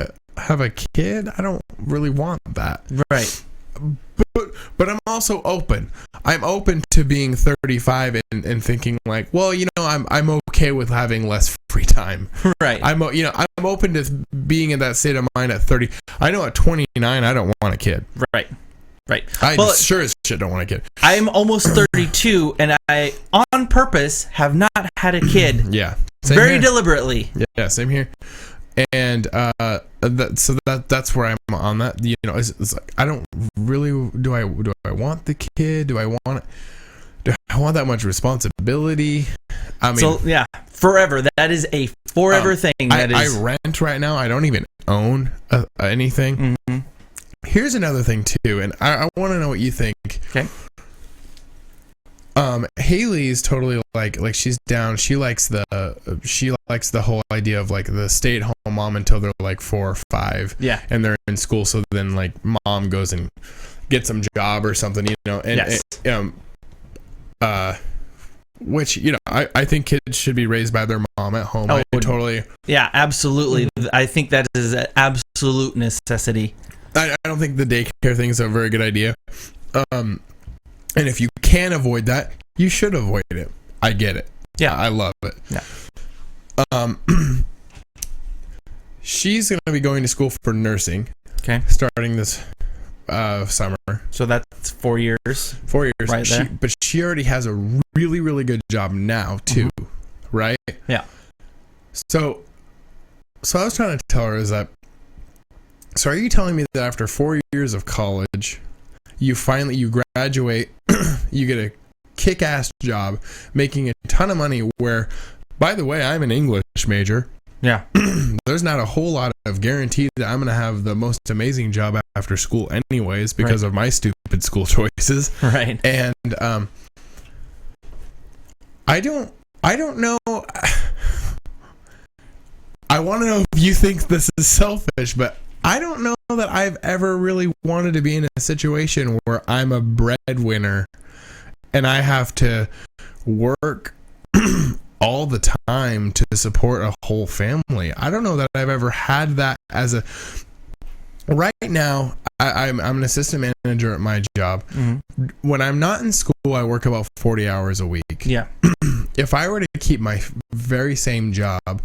a kid? I don't really want that. Right. But I'm also open. I'm open to being 35 and thinking like, well, you know, I'm okay with having less free time. Right. I'm open to being in that state of mind at 30. I know at 29 I don't want a kid. Right. I sure as shit don't want a kid. I'm almost 32, and I, on purpose, have not had a kid. Yeah. Very deliberately. Yeah, same here. And that's where I'm on that. You know, it's like, I don't really do I want the kid? Do I want that much responsibility? I mean, so yeah, forever. That is a forever thing. I rent right now. I don't even own anything. Here's another thing too, and I want to know what you think. Okay. Haley's totally like she's down. She likes the whole idea of like the stay-at-home mom until they're like 4 or 5. Yeah. And they're in school, so then like mom goes and gets some job or something, you know. And yes. Which, you know, I think kids should be raised by their mom at home. Oh, totally. Yeah, absolutely. I think that is an absolute necessity. I don't think the daycare thing is a very good idea. And if you can avoid that, you should avoid it. I get it. Yeah. I love it. Yeah. She's going to be going to school for nursing. Okay. Starting this summer. So that's 4 years. 4 years. Right there. But she already has a really, really good job now, too. Right? Yeah. So I was trying to tell her is that, so are you telling me that after 4 years of college, you graduate, you get a kick-ass job, making a ton of money where, by the way, I'm an English major. Yeah. There's not a whole lot of guarantee that I'm going to have the most amazing job after school anyways because of my stupid school choices. Right. And I don't know. I want to know if you think this is selfish, but I don't know that I've ever really wanted to be in a situation where I'm a breadwinner and I have to work all the time to support a whole family. I don't know that I've ever had that as a... Right now, I'm an assistant manager at my job. When I'm not in school, I work about 40 hours a week. Yeah. If I were to keep my very same job,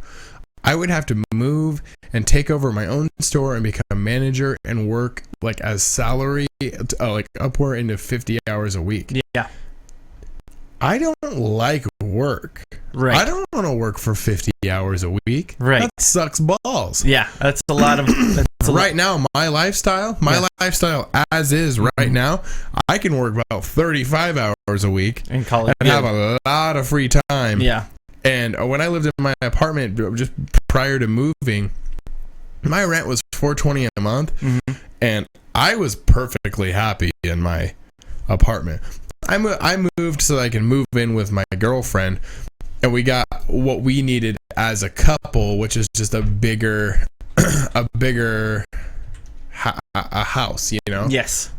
I would have to move and take over my own store and become a manager and work like as salary, like upward into 50 hours a week. Yeah. I don't like work. Right. I don't want to work for 50 hours a week. Right. That sucks balls. Yeah. That's a lot of... Right now, my lifestyle as is right now, I can work about 35 hours a week and call it and have a lot of free time. Yeah. And when I lived in my apartment just prior to moving, my rent was $420 a month, and I was perfectly happy in my apartment. I moved so I can move in with my girlfriend, and we got what we needed as a couple, which is just a bigger a house, you know. Yes.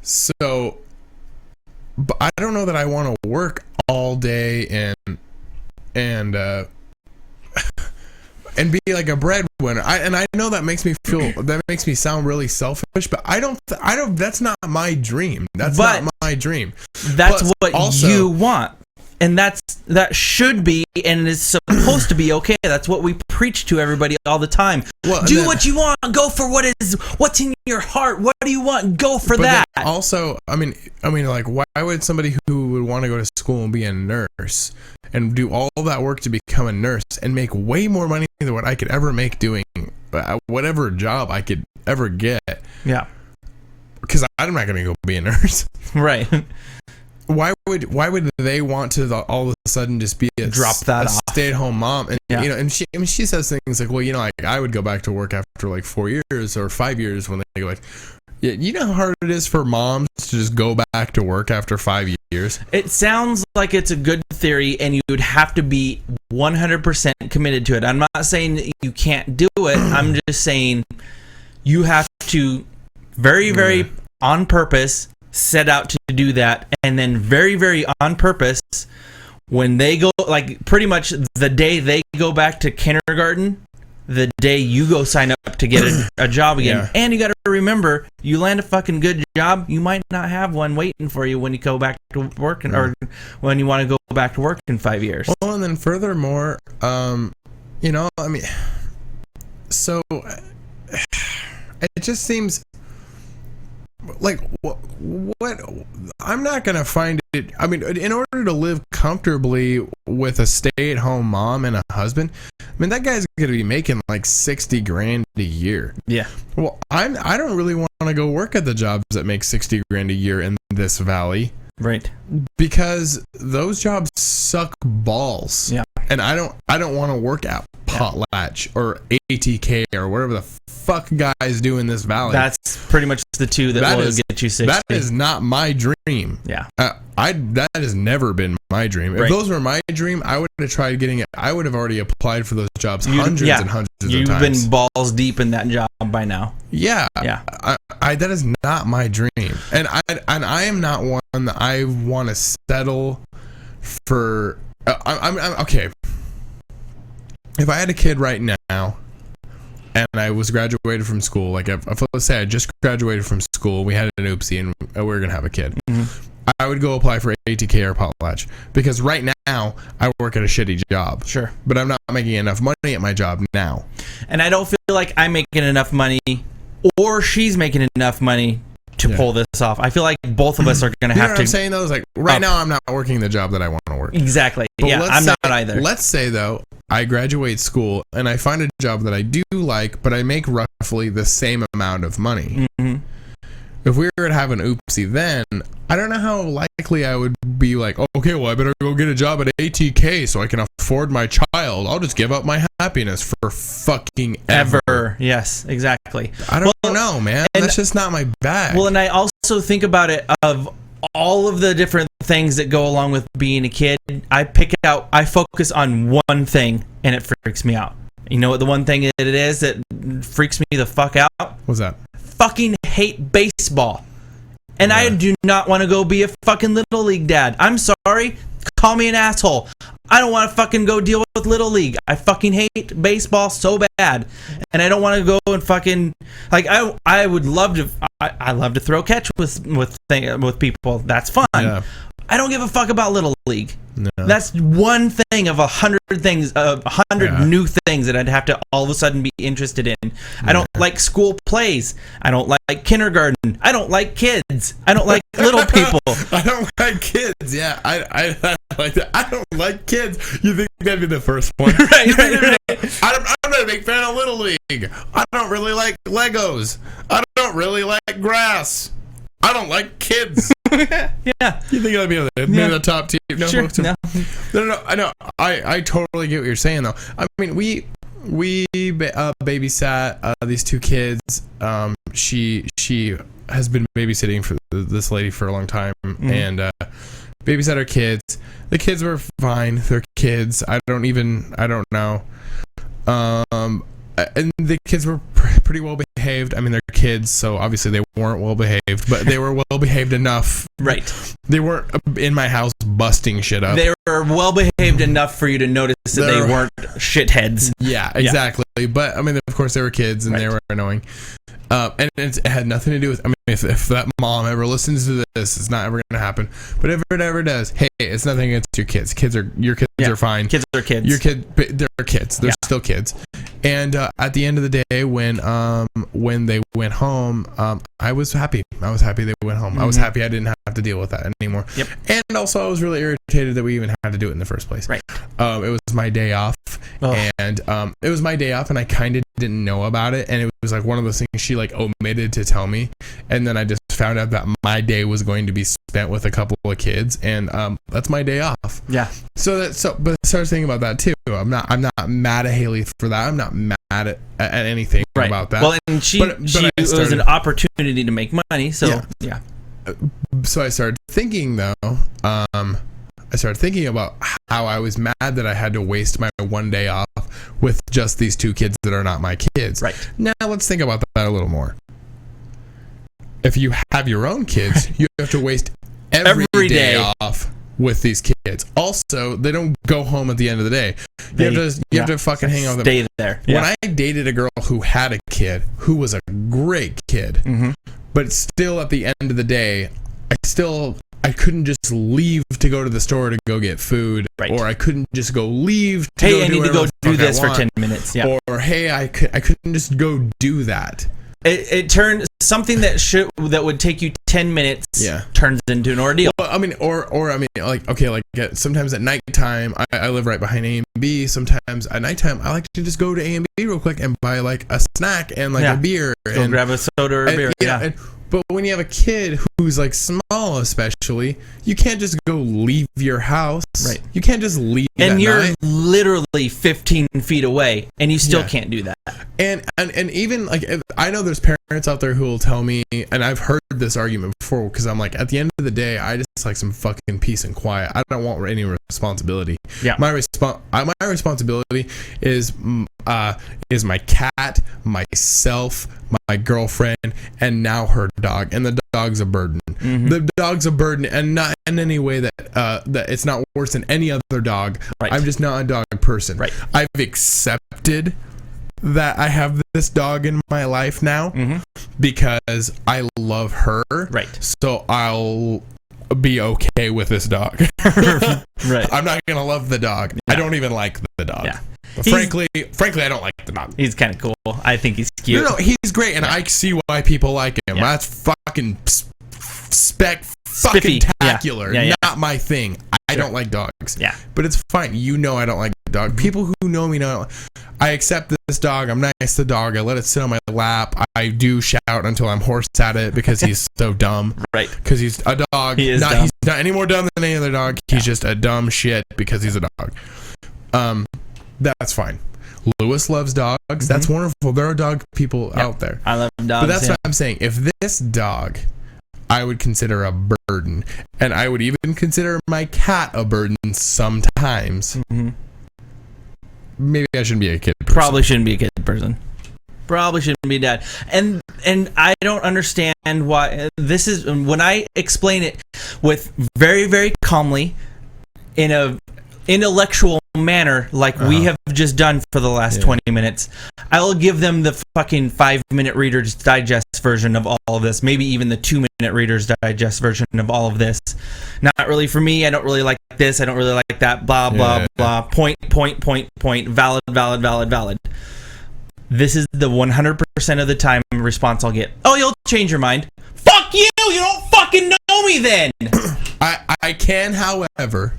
So, but I don't know that I want to work all day and be like a breadwinner. I know that makes me sound really selfish, but I don't. That's not my dream. That's not my dream. That's Plus, what also, you want, and that should be and is supposed to be okay. That's what we preach to everybody all the time. Well, do what you want. Go for what's in your heart. What do you want? Go for that. Also, I mean, like, why would somebody who would want to go to school and be a nurse and do all that work to become a nurse and make way more money than what I could ever make doing whatever job I could ever get? Yeah. Because I'm not going to go be a nurse. Right. Why would they want to all of a sudden just be a stay-at-home mom? And yeah. you know, and she says things like, well, you know, like, I would go back to work after like 4 years or 5 years when they go like, yeah, you know how hard it is for moms to just go back to work after 5 years? It sounds like it's a good theory, and you would have to be 100% committed to it. I'm not saying that you can't do it. I'm just saying you have to very, very on purpose set out to do that, and then very, very on purpose when they go, like, pretty much the day they go back to kindergarten, the day you go sign up to get a job again. Yeah. And you got to remember, you land a fucking good job, you might not have one waiting for you when you go back to work or when you want to go back to work in 5 years. Well, and then furthermore, you know, I mean, so it just seems like what I'm not gonna find it. I mean, in order to live comfortably with a stay-at-home mom and a husband, I mean, that guy's gonna be making like $60,000 a year. Yeah. Well, I don't really want to go work at the jobs that make $60,000 a year in this valley. Right. Because those jobs suck balls. Yeah. And I don't want to work at Potlatch or ATK or whatever the fuck guys do in this valley. That's pretty much the two that will get you 60. That is not my dream. Yeah. That has never been my dream. If those were my dream, I would have tried getting it. I would have already applied for those jobs hundreds and hundreds of times. You've been balls deep in that job by now. Yeah. Yeah. That is not my dream. And I am not one that I want to settle for. I'm okay. If I had a kid right now and I was graduated from school, like if let's say I just graduated from school, we had an oopsie and we were gonna have a kid, I would go apply for ATK or Potlatch, because right now I work at a shitty job. Sure. But I'm not making enough money at my job now. And I don't feel like I'm making enough money or she's making enough money to pull this off. I feel like both of us are going to have to. You know what I'm saying, though? Is like, right now I'm not working the job that I want to work. Exactly. But yeah, I'm not either. Let's say, though, I graduate school and I find a job that I do like, but I make roughly the same amount of money. Mm-hmm. If we were to have an oopsie then, I don't know how likely I would be like, okay, well, I better go get a job at ATK so I can afford my child. I'll just give up my happiness for fucking ever. Yes, exactly. I don't know, man. That's just not my bag. Well, and I also think about it of all of the different things that go along with being a kid. I focus on one thing and it freaks me out. You know what the one thing that it is that freaks me the fuck out? What's that? Fucking hate baseball. And I do not want to go be a fucking Little League dad. I'm sorry. Call me an asshole. I don't want to fucking go deal with Little League. I fucking hate baseball so bad. And I don't want to go and fucking... Like, I would love to... I love to throw catch with people. That's fun. Yeah. I don't give a fuck about Little League. No. That's one thing of 100 things, 100 new things that I'd have to all of a sudden be interested in. Yeah. I don't like school plays. I don't like kindergarten. I don't like kids. I don't like little people. I don't like kids. Yeah, I like that. I don't like kids. You think that'd be the first one? Right. I'm not a big fan of Little League. I don't really like Legos. I don't really like grass. I don't like kids. Yeah. You think I'd be the top team? No, sure. No. I know. I totally get what you're saying, though. I mean, we babysat these two kids. She has been babysitting for this lady for a long time, and babysat her kids. The kids were fine. They're kids. I don't know. And the kids were pretty well behaved. I mean, they're kids, so obviously they weren't well behaved, but they were well behaved enough. Right. They weren't in my house busting shit up. They were well behaved enough for you to notice that they weren't shitheads. Yeah, exactly. Yeah. But I mean, of course, they were kids and they were annoying. And it had nothing to do with. I mean, if that mom ever listens to this, it's not ever going to happen. But if it ever does, hey, it's nothing against your kids. Your kids are fine. Kids are kids. They're kids. They're still kids. And at the end of the day, when they went home, I was happy. I was happy they went home. I was happy I didn't have to deal with that anymore. Yep. And also, I was really irritated that we even had to do it in the first place. Right. It was my day off, and it was my day off, and I kind of didn't know about it, and it was like one of those things she like omitted to tell me, and then I just found out that my day was going to be spent with a couple of kids, and that's my day off. Yeah. But I started thinking about that too. I'm not mad at Haley for that. I'm not mad at anything about that. Well, and she was an opportunity to make money, so yeah. So I started thinking though. I started thinking about how I was mad that I had to waste my one day off with just these two kids that are not my kids. Right. Now let's think about that a little more. If you have your own kids, you have to waste every day off with these kids. Also, they don't go home at the end of the day. You have to fucking hang out with them. Stay there. Yeah. When I dated a girl who had a kid, who was a great kid, but still at the end of the day, I couldn't just leave to go to the store to go get food, or I couldn't just go leave to go I need to go do this for 10 minutes. Yeah. Or hey, I couldn't just go do that. It turned something that would take you 10 minutes turns into an ordeal. Well, I mean, sometimes at nighttime, I live right behind A and B. Sometimes at nighttime, I like to just go to A and B real quick and buy like a snack and like a beer. Go grab a soda or a beer. But when you have a kid who's like small, especially, you can't just go leave your house. Right. You can't just leave. And you're literally 15 feet away, and you still can't do that. And even like I know there's parents out there who will tell me, and I've heard this argument before, because I'm like, at the end of the day, I just like some fucking peace and quiet. I don't want any responsibility. Yeah. My responsibility is my cat, myself, my girlfriend, and now her dog. And the dog's a burden. The dog's a burden, and not in any way that it's not worse than any other dog. Right. I'm just not a dog person. Right. I've accepted that I have this dog in my life now because I love her. Right. So I'll be okay with this dog. Right. I'm not gonna love the dog. Yeah. I don't even like the dog. Yeah. Frankly, I don't like the dog. He's kind of cool. I think he's cute. No, he's great, and I see why people like him. Yeah. That's fucking spectacular. Yeah. Not my thing. I don't like dogs. Yeah. But it's fine. You know I don't like dogs. People who know me know I accept this dog. I'm nice to the dog. I let it sit on my lap. I do shout until I'm hoarse at it because he's so dumb. Right. Because he's a dog. He's not any more dumb than any other dog. He's just a dumb shit because he's a dog. That's fine. Lewis loves dogs. That's wonderful. There are dog people out there. I love dogs. But that's what I'm saying. If this dog, I would consider a burden, and I would even consider my cat a burden sometimes. Maybe I shouldn't be a kid person. Probably shouldn't be a kid person. Probably shouldn't be dad. And I don't understand why this is, when I explain it with very, very calmly in a intellectual manner like we have just done for the last 20 minutes, I'll give them the fucking 5-minute Reader's Digest version of all of this, maybe even the 2-minute Reader's Digest version of all of this. Not really for me. I don't really like this. I don't really like that. Blah, blah, blah. Point. Valid. This is the 100% of the time response I'll get. Oh, you'll change your mind. Fuck you! You don't fucking know me then! I can, however...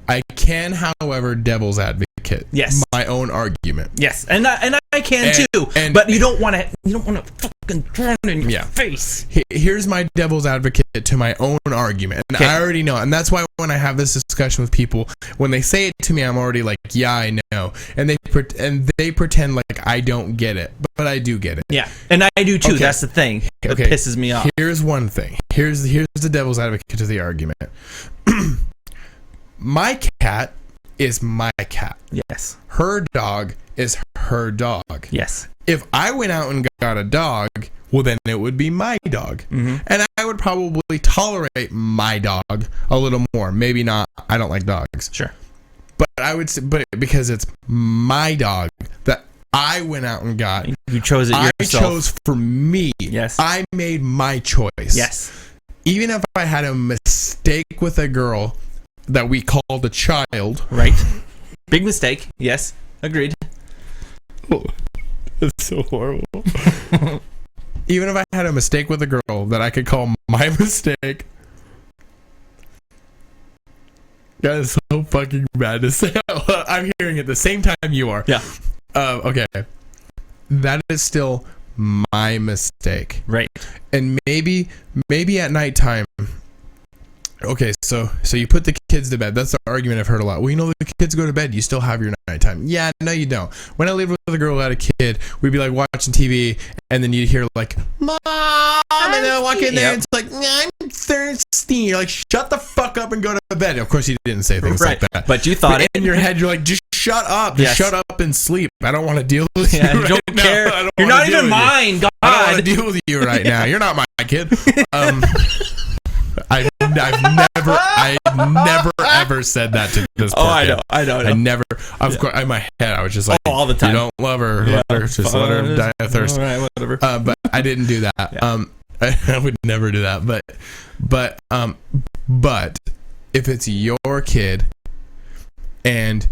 I can, however, devil's advocate. Yes. My own argument. Yes, and I can too. But you don't want to fucking turn it in your face. Here's my devil's advocate to my own argument, and I already know, and that's why when I have this discussion with people, when they say it to me, I'm already like, yeah, I know, and they pretend like I don't get it, but I do get it. Yeah, and I do too. That's the thing that pisses me off. Here's one thing. Here's the devil's advocate to the argument. My cat is my cat. Yes. Her dog is her dog. Yes. If I went out and got a dog, well, then it would be my dog. Mm-hmm. And I would probably tolerate my dog a little more. Maybe not. I don't like dogs. Sure. But I would say, but because it's my dog that I went out and got. You chose it yourself. I chose for me. Yes. I made my choice. Yes. Even if I had a mistake with a girl that we called a child. Right. Big mistake. Yes. Agreed. Oh, that's so horrible. Even if I had a mistake with a girl that I could call my mistake. That is so fucking bad to say. I'm hearing it at the same time you are. Yeah. Okay. That is still my mistake. Right. And maybe at nighttime. Okay, so you put the kids to bed. That's the argument I've heard a lot. Well, the kids go to bed. You still have your nighttime. Yeah, no, you don't. When I lived with a girl who had a kid, we'd be like watching TV, and then you'd hear like, "Mom," and then I walk in there, and it's like, "I'm thirsty." You're like, "Shut the fuck up and go to bed." Of course, you didn't say things like that, but you thought it in your head. You're like, "Just shut up, just shut up and sleep. I don't want to deal with you. I don't care. You're not even mine. God, I don't want to deal with you right now. You're not my kid." I've never ever said that to this poor kid. I know. I never. Of course, in my head, I was just like, all the time. You don't love her. Yeah. Let her die of thirst. All right, whatever. But I didn't do that. Yeah. I would never do that. But if it's your kid and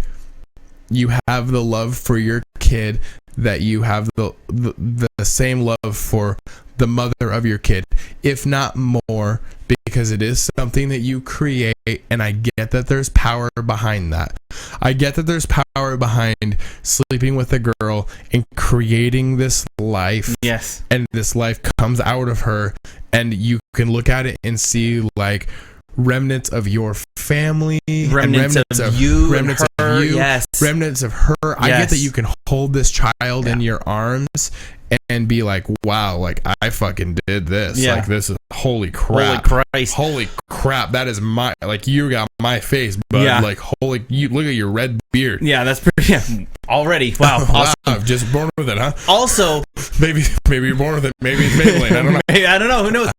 you have the love for your kid that you have the same love for the mother of your kid, if not more, because it is something that you create, and I get that there's power behind that. I get that there's power behind sleeping with a girl and creating this life. Yes. And this life comes out of her, and you can look at it and see like remnants of your family, remnants of you, remnants of you, yes, remnants of her. Yes. I get that you can hold this child in your arms and be like, wow, like I fucking did this. Yeah. Like this is holy crap. Holy Christ. Holy crap. That is my, like you got my face, but like holy, you look at your red beard. Yeah, that's pretty, already. Wow. Awesome. Wow, just born with it, huh? Also, maybe you're born with it. Maybe it's Maybelline. I don't know. I don't know. Who knows?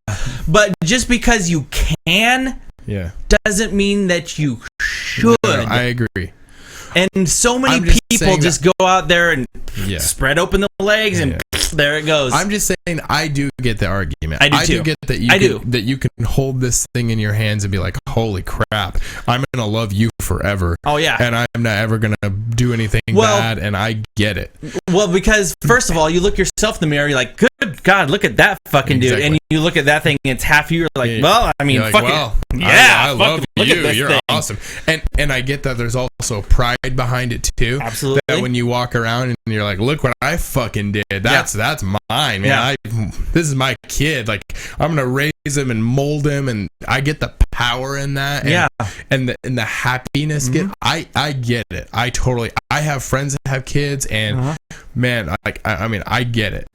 But just because you can doesn't mean that you should. No, I agree. And so many people just go out there and spread open the legs and there it goes. I'm just saying I do get the argument. I do too. Do get that you can hold this thing in your hands and be like, holy crap, I'm going to love you forever. Oh, yeah. And I'm not ever going to do anything bad, and I get it. Well, because first of all, you look yourself in the mirror, you're like, good God, look at that fucking dude. And you look at that thing, it's half you, you're like, well, I mean, like, fuck well, it. Yeah, I love you. You're thing. Awesome. And I get that there's also pride behind it too. Absolutely. That when you walk around and you're like, look what I fucking did. That's mine, man. Yeah. This is my kid. Like I'm gonna raise him and mold him, and I get the power in that. And the happiness. I get it. I have friends that have kids, and man, I mean, I get it.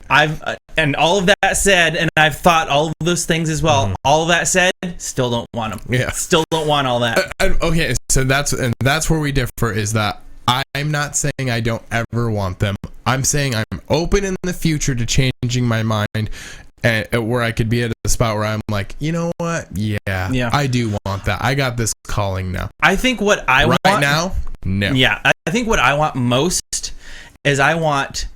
And all of that said, and I've thought all of those things as well. All of that said, still don't want them. Yeah, still don't want all that. Okay, so that's where we differ. Is that I'm not saying I don't ever want them. I'm saying I'm open in the future to changing my mind, and where I could be at a spot where I'm like, you know what? Yeah, I do want that. I got this calling now. I think what I want right now, no. Yeah, I think what I want most is I want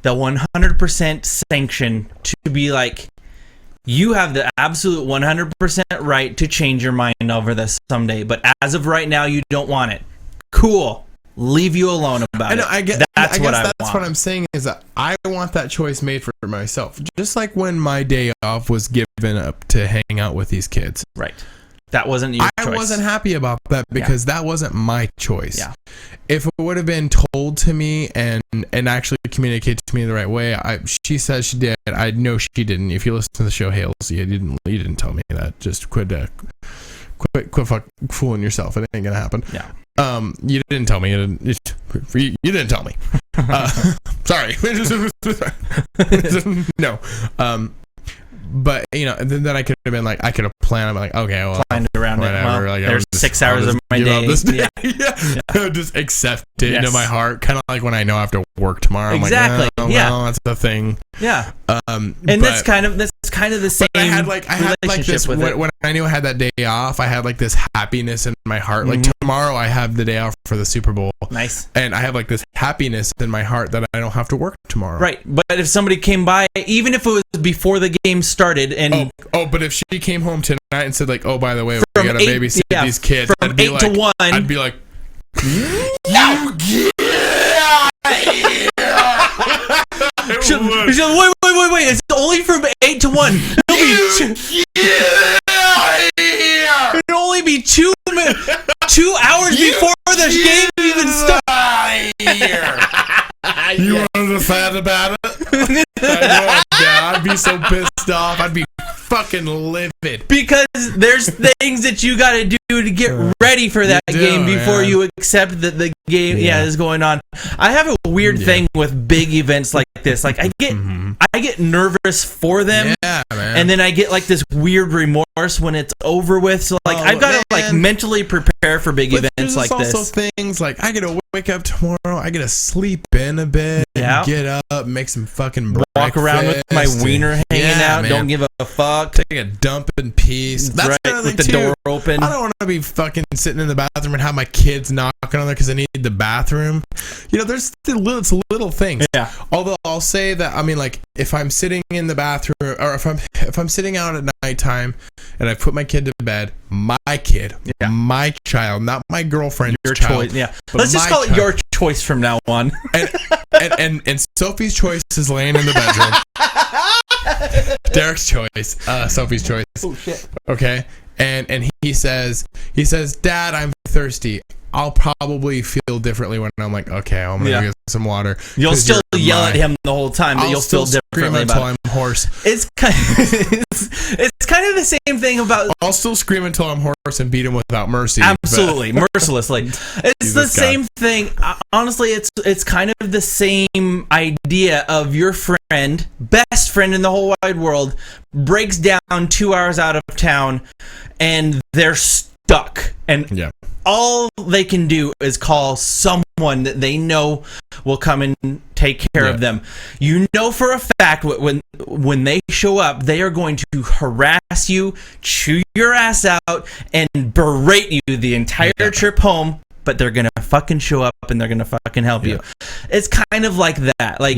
the 100% sanction to be like, you have the absolute 100% right to change your mind over this someday, but as of right now, you don't want it. Cool. Leave you alone about it. I guess that's what I'm saying is that I want that choice made for myself. Just like when my day off was given up to hang out with these kids. Right. That wasn't your choice. I wasn't happy about that because that wasn't my choice. Yeah. If it would have been told to me and actually communicated to me the right way, she says she did. I know she didn't. If you listen to the show, Hales, you didn't tell me that. Just quit fooling yourself. It ain't gonna happen. Yeah. You didn't tell me. You didn't tell me. Sorry. No. But then I could have been like, I could have planned. I'm like, okay, well, planned around whatever. Well, like, there's 6 hours of my day. Yeah. Just accept it into my heart, kind of like when I know I have to work tomorrow. Exactly. I'm like, well, that's the thing. Yeah. And that's kind of the same. I had like this when I knew I had that day off. I had like this happiness in my heart. Like tomorrow, I have the day off for the Super Bowl. Nice. And I have like this happiness in my heart that I don't have to work tomorrow. Right. But if somebody came by, even if it was before the game started, and but if she came home tonight and said like, oh, by the way, we gotta babysit these kids from 8 to 1, I'd be like, you get wait, it's only from 8 to 1. It'll only be 2 hours before the game even starts. You want to decide about it? I'd be so pissed off. I'd be fucking livid. Because there's things that you got to do to get ready for that game before you accept that the game is going on. I have a weird thing with big events like this. Like I get nervous for them, and then I get like this weird remorse when it's over with. So like I've got to like mentally prepare for big events like this. There's also things like I get to wake up tomorrow, I get to sleep in a bit, get up, make some fucking breakfast, walk around with my wiener hanging out, man. Don't give a fuck, take a dump in peace. That's right, with the door open. I don't want to be fucking sitting in the bathroom and have my kids knocking on there because I need the bathroom. There's little things. Yeah. Although I'll say that, I mean, like if I'm sitting in the bathroom or if I'm sitting out at nighttime and I put my kid to bed, my my child, not my girlfriend's child. Choice. Let's just call it your choice from now on. and Sophie's choice is laying in the bedroom. Derek's choice, Sophie's choice. Oh shit. Okay. And he says, Dad, I'm thirsty. I'll probably feel differently when I'm like, okay, I'm gonna get some water. You'll still yell at him the whole time, but you'll feel differently until I'm hoarse. It's kind of the same thing about. I'll still scream until I'm hoarse and beat him without mercy. Absolutely, mercilessly. It's the same thing. Honestly, it's kind of the same idea of your friend, best friend in the whole wide world, breaks down 2 hours out of town, and they're stuck, and all they can do is call someone that they know will come and take care of them. You know for a fact when they show up, they are going to harass you, chew your ass out, and berate you the entire trip home, but they're going to fucking show up and they're going to fucking help you. It's kind of like that. Like,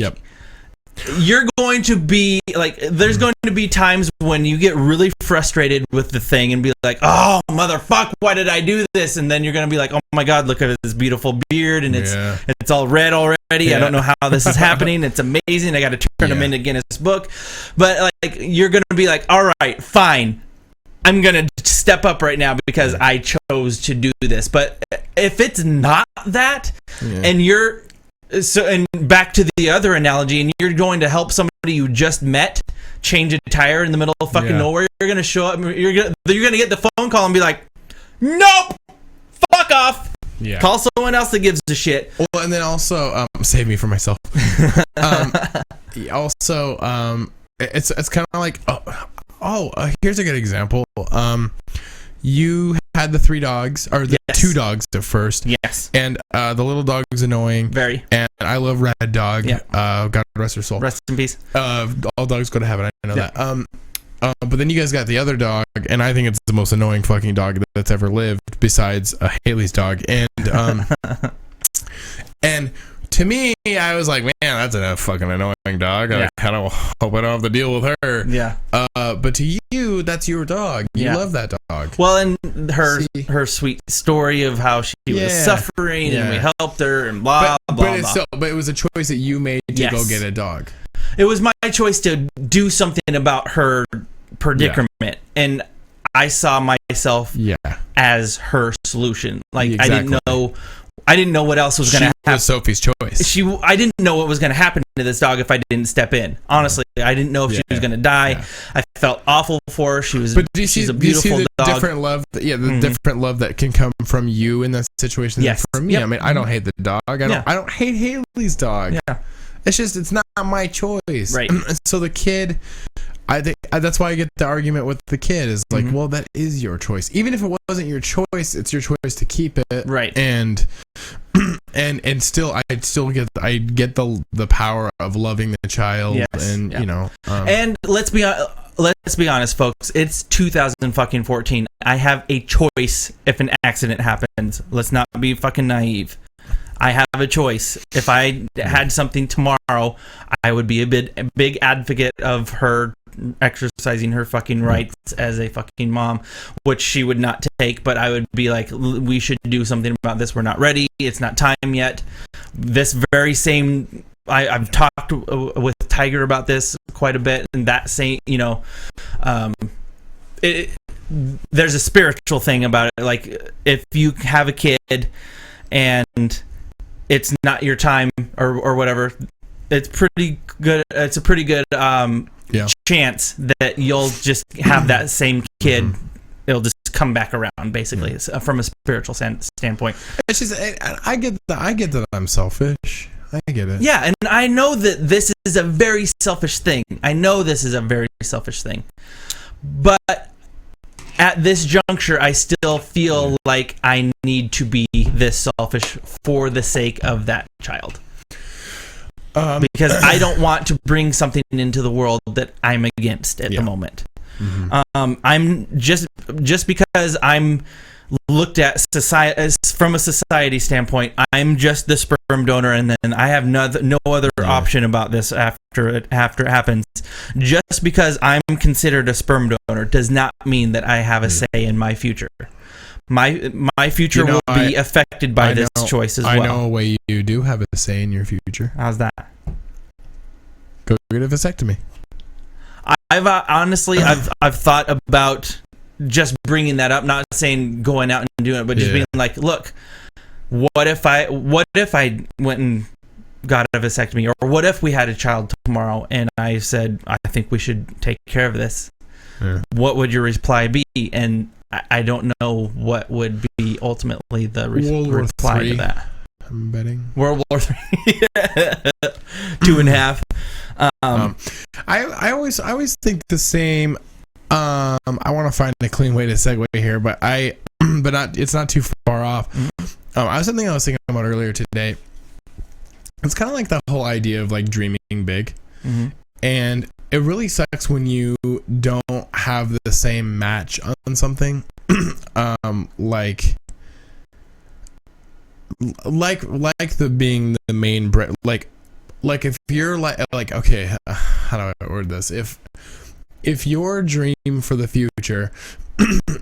you're going to be like, there's going to be times when you get really frustrated with the thing and be like, oh motherfuck, why did I do this? And then you're going to be like, oh my god, look at this beautiful beard and it's all red already. I don't know how this is happening. It's amazing. I got to turn him into Guinness Book. But like, you're going to be like, all right, fine, I'm going to step up right now because I chose to do this. But if it's not that, and you're and back to the other analogy, and you're going to help somebody you just met change a tire in the middle of fucking nowhere, you're gonna show up, you're gonna get the phone call and be like, nope, fuck off. Call someone else that gives a shit. Well, and then also save me from myself. It's kind of like here's a good example. You had the 3 dogs, or the 2 dogs at first. Yes. And the little dog was annoying. Very. And I love Red Dog. Yeah. God rest her soul. Rest in peace. All dogs go to heaven. I know that. But then you guys got the other dog, and I think it's the most annoying fucking dog that's ever lived, besides Haley's dog. And and to me, I was like, man, that's a fucking annoying dog. I kind of hope I don't have to deal with her. Yeah. But to you, that's your dog. You love that dog. Well, and her sweet story of how she was suffering, and we helped her, and blah, blah. But it was a choice that you made to go get a dog. It was my choice to do something about her predicament, and I saw myself as her solution. Like Exactly. I didn't know what else was going to happen. Sophie's choice. I didn't know what was going to happen to this dog if I didn't step in. Honestly, I didn't know if she was going to die. Yeah. I felt awful for her. She's a beautiful the dog. Different love, different love that can come from you in that situation than from me. Yep. I mean, I don't hate the dog. I don't hate Haley's dog. Yeah. It's not my choice. Right. So the kid, I think that's why I get the argument with the kid is like, well, that is your choice. Even if it wasn't your choice, it's your choice to keep it. Right. And still, I get the power of loving the child. Yes. And you know. And let's be honest, folks. It's 2014. I have a choice if an accident happens. Let's not be fucking naive. I have a choice. If I had something tomorrow, I would be a big advocate of her exercising her fucking rights as a fucking mom, which she would not take, but I would be like, we should do something about this. We're not ready. It's not time yet. This very same, I've talked with Tiger about this quite a bit, and that same, there's a spiritual thing about it. Like, if you have a kid and it's not your time or whatever, it's pretty good. It's a pretty good chance that you'll just have that same kid. It'll just come back around, basically, from a spiritual standpoint. It's just, I get that I'm selfish. I get it. Yeah, and I know that this is a very selfish thing. But at this juncture, I still feel like I need to be this selfish for the sake of that child. Because I don't want to bring something into the world that I'm against at the moment. I'm just because I'm looked at from a society standpoint, I'm just the sperm donor, and then I have no other option about this after it happens. Just because I'm considered a sperm donor does not mean that I have a say in my future. My future will be affected by this choice as well. I know a way you do have a say in your future. How's that? Go get a vasectomy. I've honestly thought about just bringing that up, not saying going out and doing it, but just being like, look, what if I went and got a vasectomy, or what if we had a child tomorrow and I said, I think we should take care of this? What would your reply be? And I don't know what would be ultimately the reply to that. I'm betting World War III. 2.5. I always think the same. I want to find a clean way to segue here, but it's not too far off. I was thinking about earlier today. It's kind of like the whole idea of like dreaming big, and it really sucks when you don't have the same match on something. Like the being the main like if you're like okay, how do I word this? If your dream for the future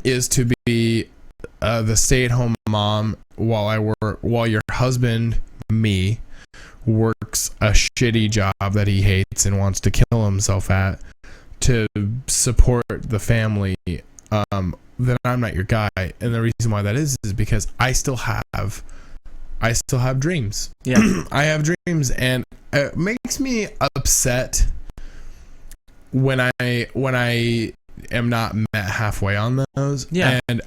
is to be the stay-at-home mom while your husband, me, works a shitty job that he hates and wants to kill himself at to support the family, then I'm not your guy. And the reason why that is because I still have dreams. Yeah. I have dreams, and it makes me upset when I am not met halfway on those. Yeah. And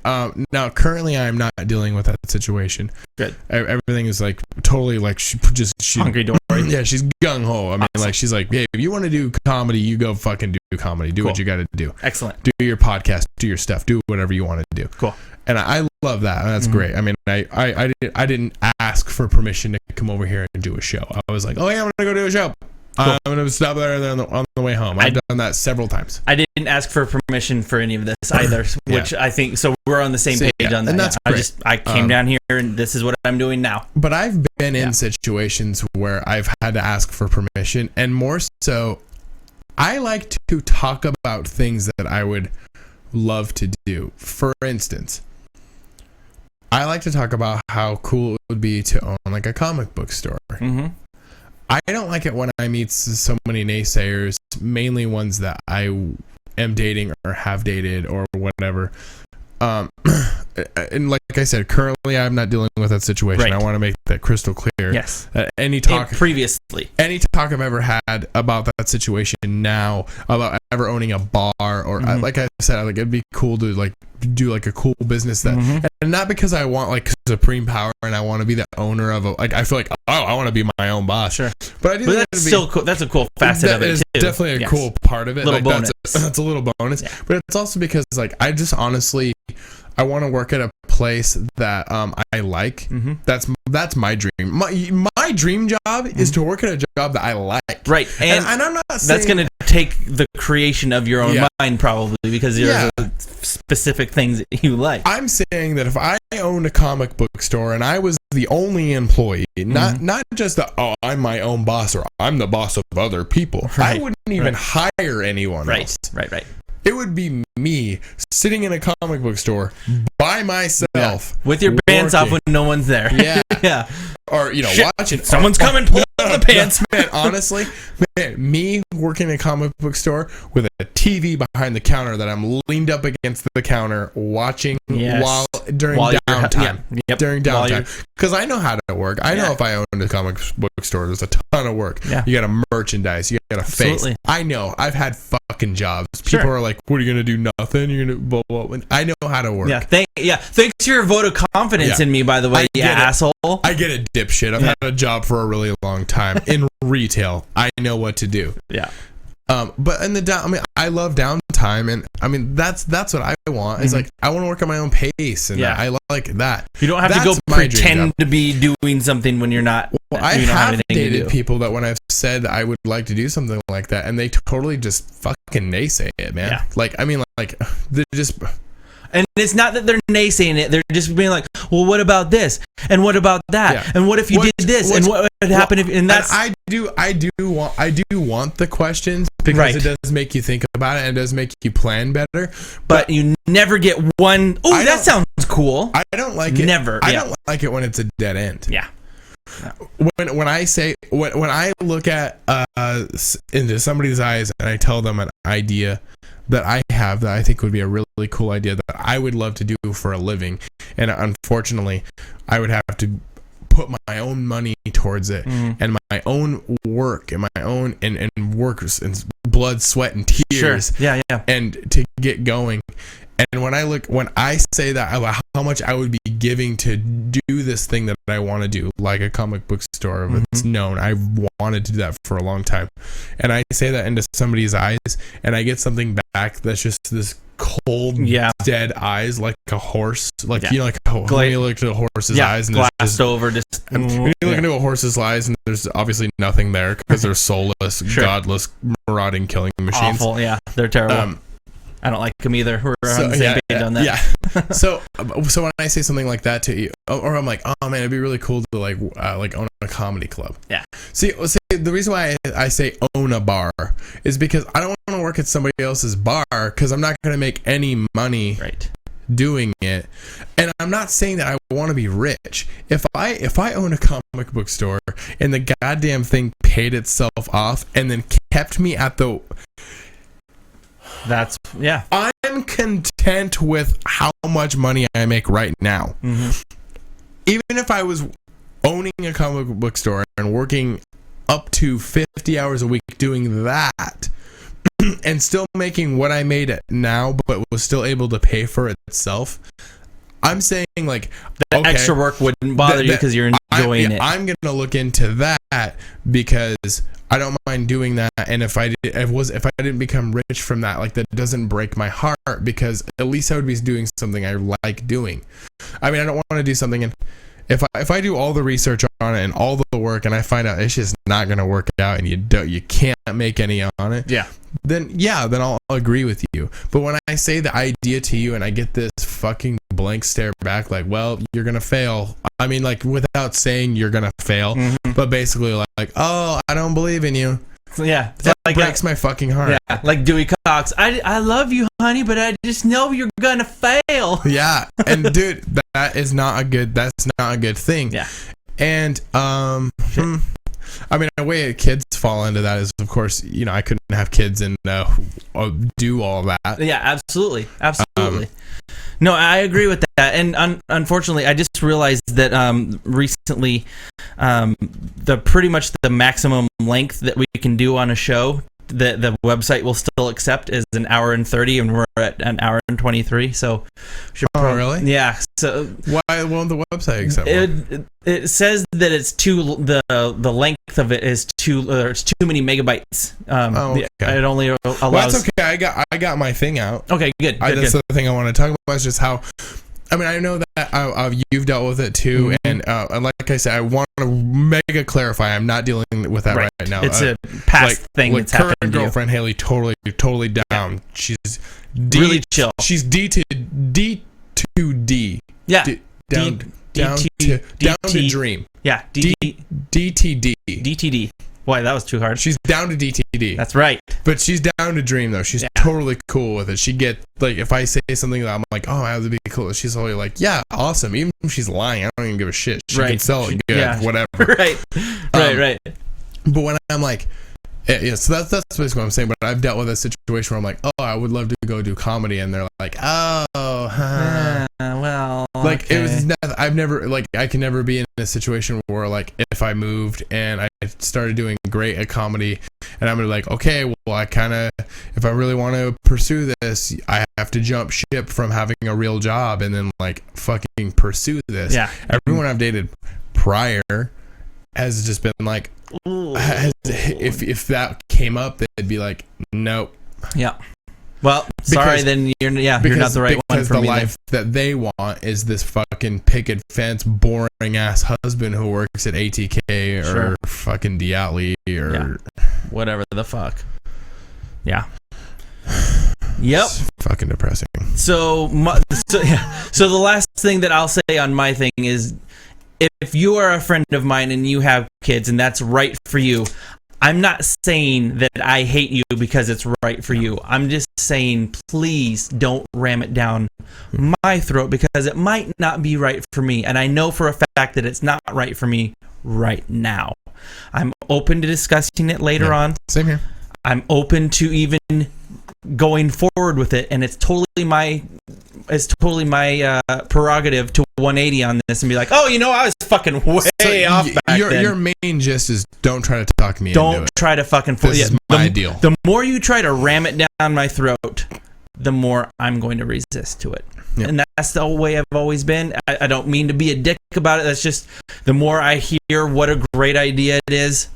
now currently I'm not dealing with that situation. Good. Everything is like totally like she hungry dory. Yeah, she's gung ho. I mean, awesome. Like she's like, hey, if you want to do comedy, you go fucking do comedy. Do what you got to do. Excellent. Do your podcast. Do your stuff. Do whatever you want to do. Cool. And I love that. That's great. I mean, I didn't ask for permission to come over here and do a show. I was like, oh yeah, I'm gonna go do a show. Cool. I'm going to stop there on the way home. I've done that several times. I didn't ask for permission for any of this either, which I think, so we're on the same page on that. And that's great. I came down here and this is what I'm doing now. But I've been in situations where I've had to ask for permission, and more so, I like to talk about things that I would love to do. For instance, I like to talk about how cool it would be to own like a comic book store. I don't like it when I meet so many naysayers, mainly ones that I am dating or have dated or whatever. And like I said, currently I'm not dealing with that situation. Right. I want to make that crystal clear. Yes. Any talk I've ever had about that situation now, about ever owning a bar or like I said, like it'd be cool to like do like a cool business that, and not because I want like supreme power and I want to be the owner of like I feel like I want to be my own boss. Sure. But I do. But that's still cool. That's a cool facet of it is too. Definitely a cool part of it. Little like, bonus. That's a little bonus. Yeah. But it's also because like I just honestly I want to work at a place that I like. That's my dream. My dream job is to work at a job that I like. Right. And I'm not saying that's going to take the creation of your own mind probably, because there's specific things that you like. I'm saying that if I owned a comic book store and I was the only employee, not just I'm my own boss or I'm the boss of other people. Right. I wouldn't even hire anyone else. Right. It would be me sitting in a comic book store by myself with your pants off when no one's there. Yeah. Or watching someone's coming, pull up the pants. Man, honestly, me working in a comic book store with a TV behind the counter that I'm leaned up against the counter watching during downtime. During downtime, because I know how to work. I know if I owned a comic book store, there's a ton of work. You got to merchandise, you got to face. I know. I've had fucking jobs. People are like, "What are you gonna do? Nothing. You're gonna blah blah." I know how to work. Thanks for your vote of confidence in me, by the way, you asshole. I get it, dipshit. I've had a job for a really long time in retail. I know what to do. Yeah. But in the I love downtime, and that's what I want. Is like I want to work at my own pace, and I like that. You don't have to go pretend to be doing something when you're not. Well, I have dated people that when I've said I would like to do something like that, and they totally just fucking naysay it, man. Yeah. Like they're just. And it's not that they're naysaying it; they're just being like, "Well, what about this? And what about that? And what if you did this? And what would happen if?" And that's I do want the questions because it does make you think about it and it does make you plan better. But you never get one. Oh, that sounds cool. I don't like it. Never. I don't like it when it's a dead end. Yeah. When I say when I look at into somebody's eyes and I tell them an idea that I have that I think would be a really cool idea that I would love to do for a living, and unfortunately I would have to put my own money towards it and my own work and my own and workers and blood, sweat, and tears and to get going. And when I say that about how much I would be giving to do this thing that I want to do, like a comic book store, it's known. I've wanted to do that for a long time. And I say that into somebody's eyes, and I get something back that's just this cold, dead eyes, like a horse. Like, like when you look at a horse's eyes and glassed over. When you look into a horse's eyes and there's obviously nothing there because they're soulless, godless, marauding, killing machines. Awful, they're terrible. I don't like them either. We're on the same page on that. Yeah. So when I say something like that to you, or I'm like, oh man, it'd be really cool to like own a comedy club. Yeah. See, the reason why I say own a bar is because I don't want to work at somebody else's bar because I'm not going to make any money doing it. And I'm not saying that I want to be rich. If I own a comic book store and the goddamn thing paid itself off and then kept me at the I'm content with how much money I make right now. Even if I was owning a comic book store and working up to 50 hours a week doing that and still making what I made now, but was still able to pay for itself, I'm saying like that extra work wouldn't bother you because you're enjoying it. I'm gonna look into that because I don't mind doing that, and if I didn't become rich from that, like that doesn't break my heart because at least I would be doing something I like doing. I mean, I don't want to do something, and if I do all the research on it and all the work, and I find out it's just not gonna work out, and you can't make any on it, then I'll agree with you. But when I say the idea to you and I get this fucking blank stare back, like, well, you're gonna fail. I mean, like without saying you're gonna fail, but basically like, oh, I don't believe in you. Yeah, that breaks my fucking heart. Yeah, like Dewey Cox. I love you, honey, but I just know you're gonna fail. Yeah, and that's not a good thing. Yeah, and I mean, the way kids fall into that is, of course, I couldn't have kids and do all that. Yeah, absolutely. No, I agree with that. And unfortunately, I just realized that recently, pretty much the maximum length that we can do on a show, the website will still accept is an hour and 30, and we're at an hour and 23. So, really? Yeah. So why won't the website accept it says that it's the length of it is it's too many megabytes. Okay. It only allows. Well, that's okay. I got my thing out. Okay, good. That's the thing I want to talk about is just how. I mean, I know that you've dealt with it too, and like I said, I want to mega clarify. I'm not dealing with that right now. It's a past thing that's happened to you. Current girlfriend Haley, totally down. She's really chill. She's D to D. Yeah. Down to dream. Yeah. DTD. DTD. Boy, that was too hard. She's down to DTD. That's right. But she's down to dream though. She's totally cool with it. She get like if I say something that I'm like, oh, that would be cool. She's totally like, yeah, awesome. Even if she's lying, I don't even give a shit. She can sell it good, whatever. Right. But when I'm like, yeah, so that's basically what I'm saying. But I've dealt with a situation where I'm like, oh, I would love to go do comedy, and they're like, oh, well, like okay. it was nothing. I've never I can never be in a situation where like if I moved and I started doing great at comedy, and I'm like, okay, well, I kind of if I really want to pursue this, I have to jump ship from having a real job and then like fucking pursue this. Yeah, everyone I've dated prior has just been like, if that came up, they'd be like, nope. Yeah. Well, sorry, then you're not the right one for me. Because the life that they want is this fucking picket fence, boring ass husband who works at ATK or fucking Diatli or whatever the fuck. Yeah. Yep. It's fucking depressing. So the last thing that I'll say on my thing is, if you are a friend of mine and you have kids and that's right for you, I'm not saying that I hate you because it's right for you. I'm just saying, please don't ram it down my throat because it might not be right for me. And I know for a fact that it's not right for me right now. I'm open to discussing it later on. Same here. I'm open to even going forward with it, and it's totally my prerogative to 180 on this and be like, oh, I was fucking way off back then. Your main gist is don't try to talk me into it. Don't try to fucking... This is my deal. The more you try to ram it down my throat, the more I'm going to resist to it. Yep. And that's the way I've always been. I don't mean to be a dick about it. That's just the more I hear what a great idea it is,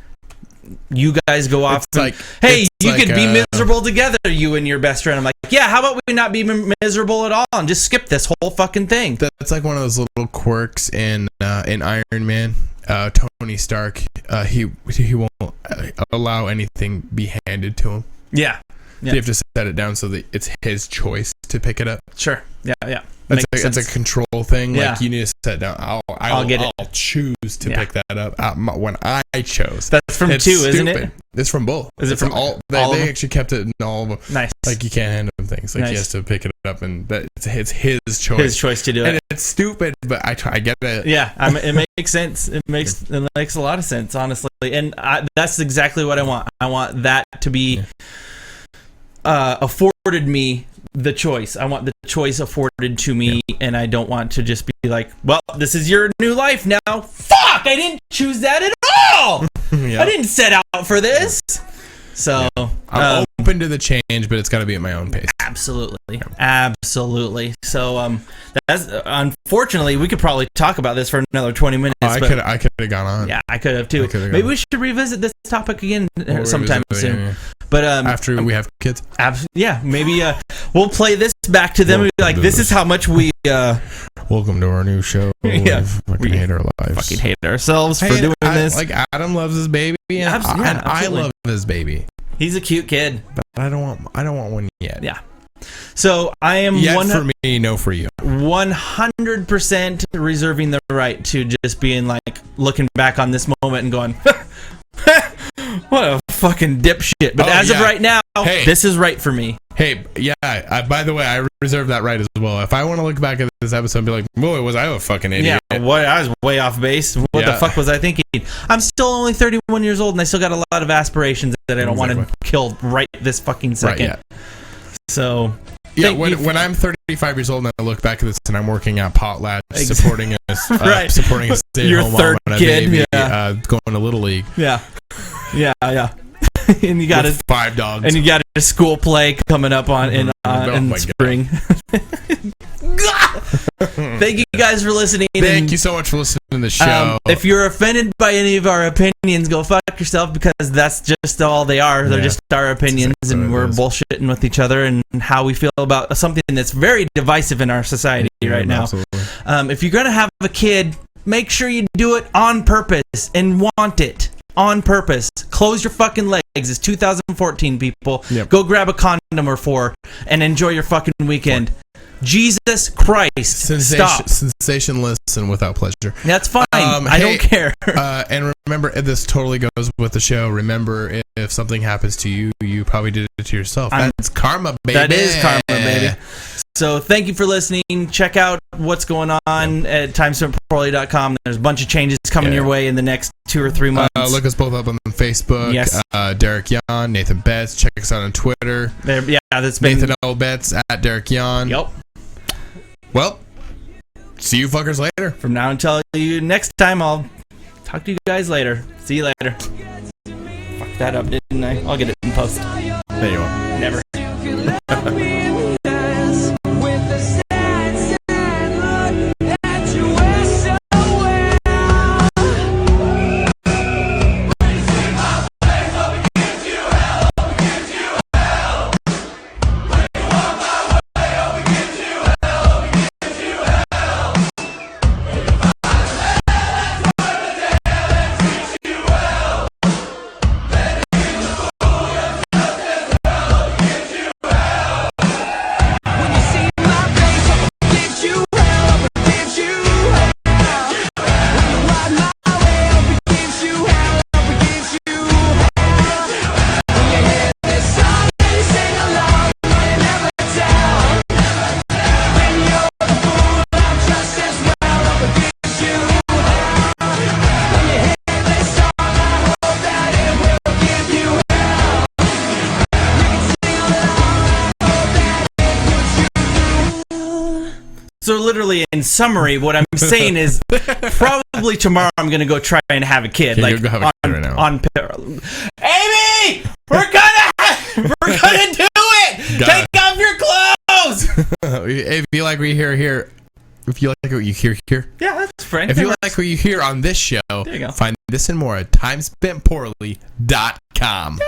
you guys go off and, hey, you could be miserable together, you and your best friend. I'm like, yeah, how about we not be miserable at all and just skip this whole fucking thing? That's like one of those little quirks in Iron Man. Tony Stark, he won't allow anything be handed to him. Yeah. You have to set it down so that it's his choice to pick it up. Sure. Yeah. It's a control thing. Yeah. Like you need to set down. I'll choose to pick that up when I chose. That's from 2, isn't it? It's from both. Is it from all? They actually kept it in all of them. Nice. Like you can't hand him things. Like he has to pick it up, and it's his choice. His choice to do it. And it's stupid, but I get it. Yeah, it makes sense. It makes a lot of sense, honestly. And that's exactly what I want. I want that to be afforded me the choice. I want the choice afforded to me, and I don't want to just be like, well, this is your new life now. Fuck! I didn't choose that at all! I didn't set out for this. So I'm open to the change, but it's got to be at my own pace. Absolutely. So that's unfortunately we could probably talk about this for another 20 minutes. I could have gone on. Yeah, I could have too. Maybe we should revisit this topic again sometime soon. Yeah. But after we have kids. Yeah, maybe we'll play this back to them and be like, this is how much we welcome to our new show. Yeah. We hate our lives. Fucking hate ourselves for doing this. Like Adam loves his baby, and I love his baby. He's a cute kid, but I don't want one yet. Yeah. So I am for me, no for you. 100% reserving the right to just being like looking back on this moment and going, what a fucking dipshit. But as of right now, this is right for me. Hey, yeah, by the way, I reserve that right as well. If I want to look back at this episode and be like, boy, was I a fucking idiot. Yeah, I was way off base. What the fuck was I thinking? I'm still only 31 years old, and I still got a lot of aspirations that I don't want to kill right this fucking second. Right, yeah. So... Yeah, when I'm 35 years old and I look back at this and I'm working at Potlatch, supporting a supporting a stay-at-home mom and a baby, going to Little League. Yeah. And you got with 5 dogs. And you got a school play coming up in spring. Thank you guys for listening. Thank you so much for listening to the show. If you're offended by any of our opinions, go fuck yourself, because that's just all they are. They're just our opinions, and we're bullshitting with each other and how we feel about something that's very divisive in our society right now. If you're going to have a kid, make sure you do it on purpose and want it. On purpose. Close your fucking legs. It's 2014, people. Yep. Go grab a condom or 4 and enjoy your fucking weekend. Jesus Christ. Stop. Sensationless and without pleasure. That's fine. I don't care. And remember, this totally goes with the show. Remember, if something happens to you, you probably did it to yourself. That's karma, baby. That is karma, baby. So thank you for listening. Check out what's going on at timespentpoorly.com. There's a bunch of changes coming your way in the next 2 or 3 months. Look us both up on Facebook. Yes. Derek Yon, Nathan Betts. Check us out on Twitter. That's been Nathan L. Betts at Derek Yon. Yep. Well, see you fuckers later. From now until next time, I'll talk to you guys later. See you later. Fucked that up, didn't I? I'll get it in post. There you are. Never. So literally, in summary, what I'm saying is, probably tomorrow I'm gonna go try and have a kid. Like go have a kid right now. Amy, we're gonna do it. Take off your clothes. If you like what you hear here, if you like what you hear here, yeah, that's frank. If you like what you hear on this show, there you go. Find this and more at timespentpoorly.com.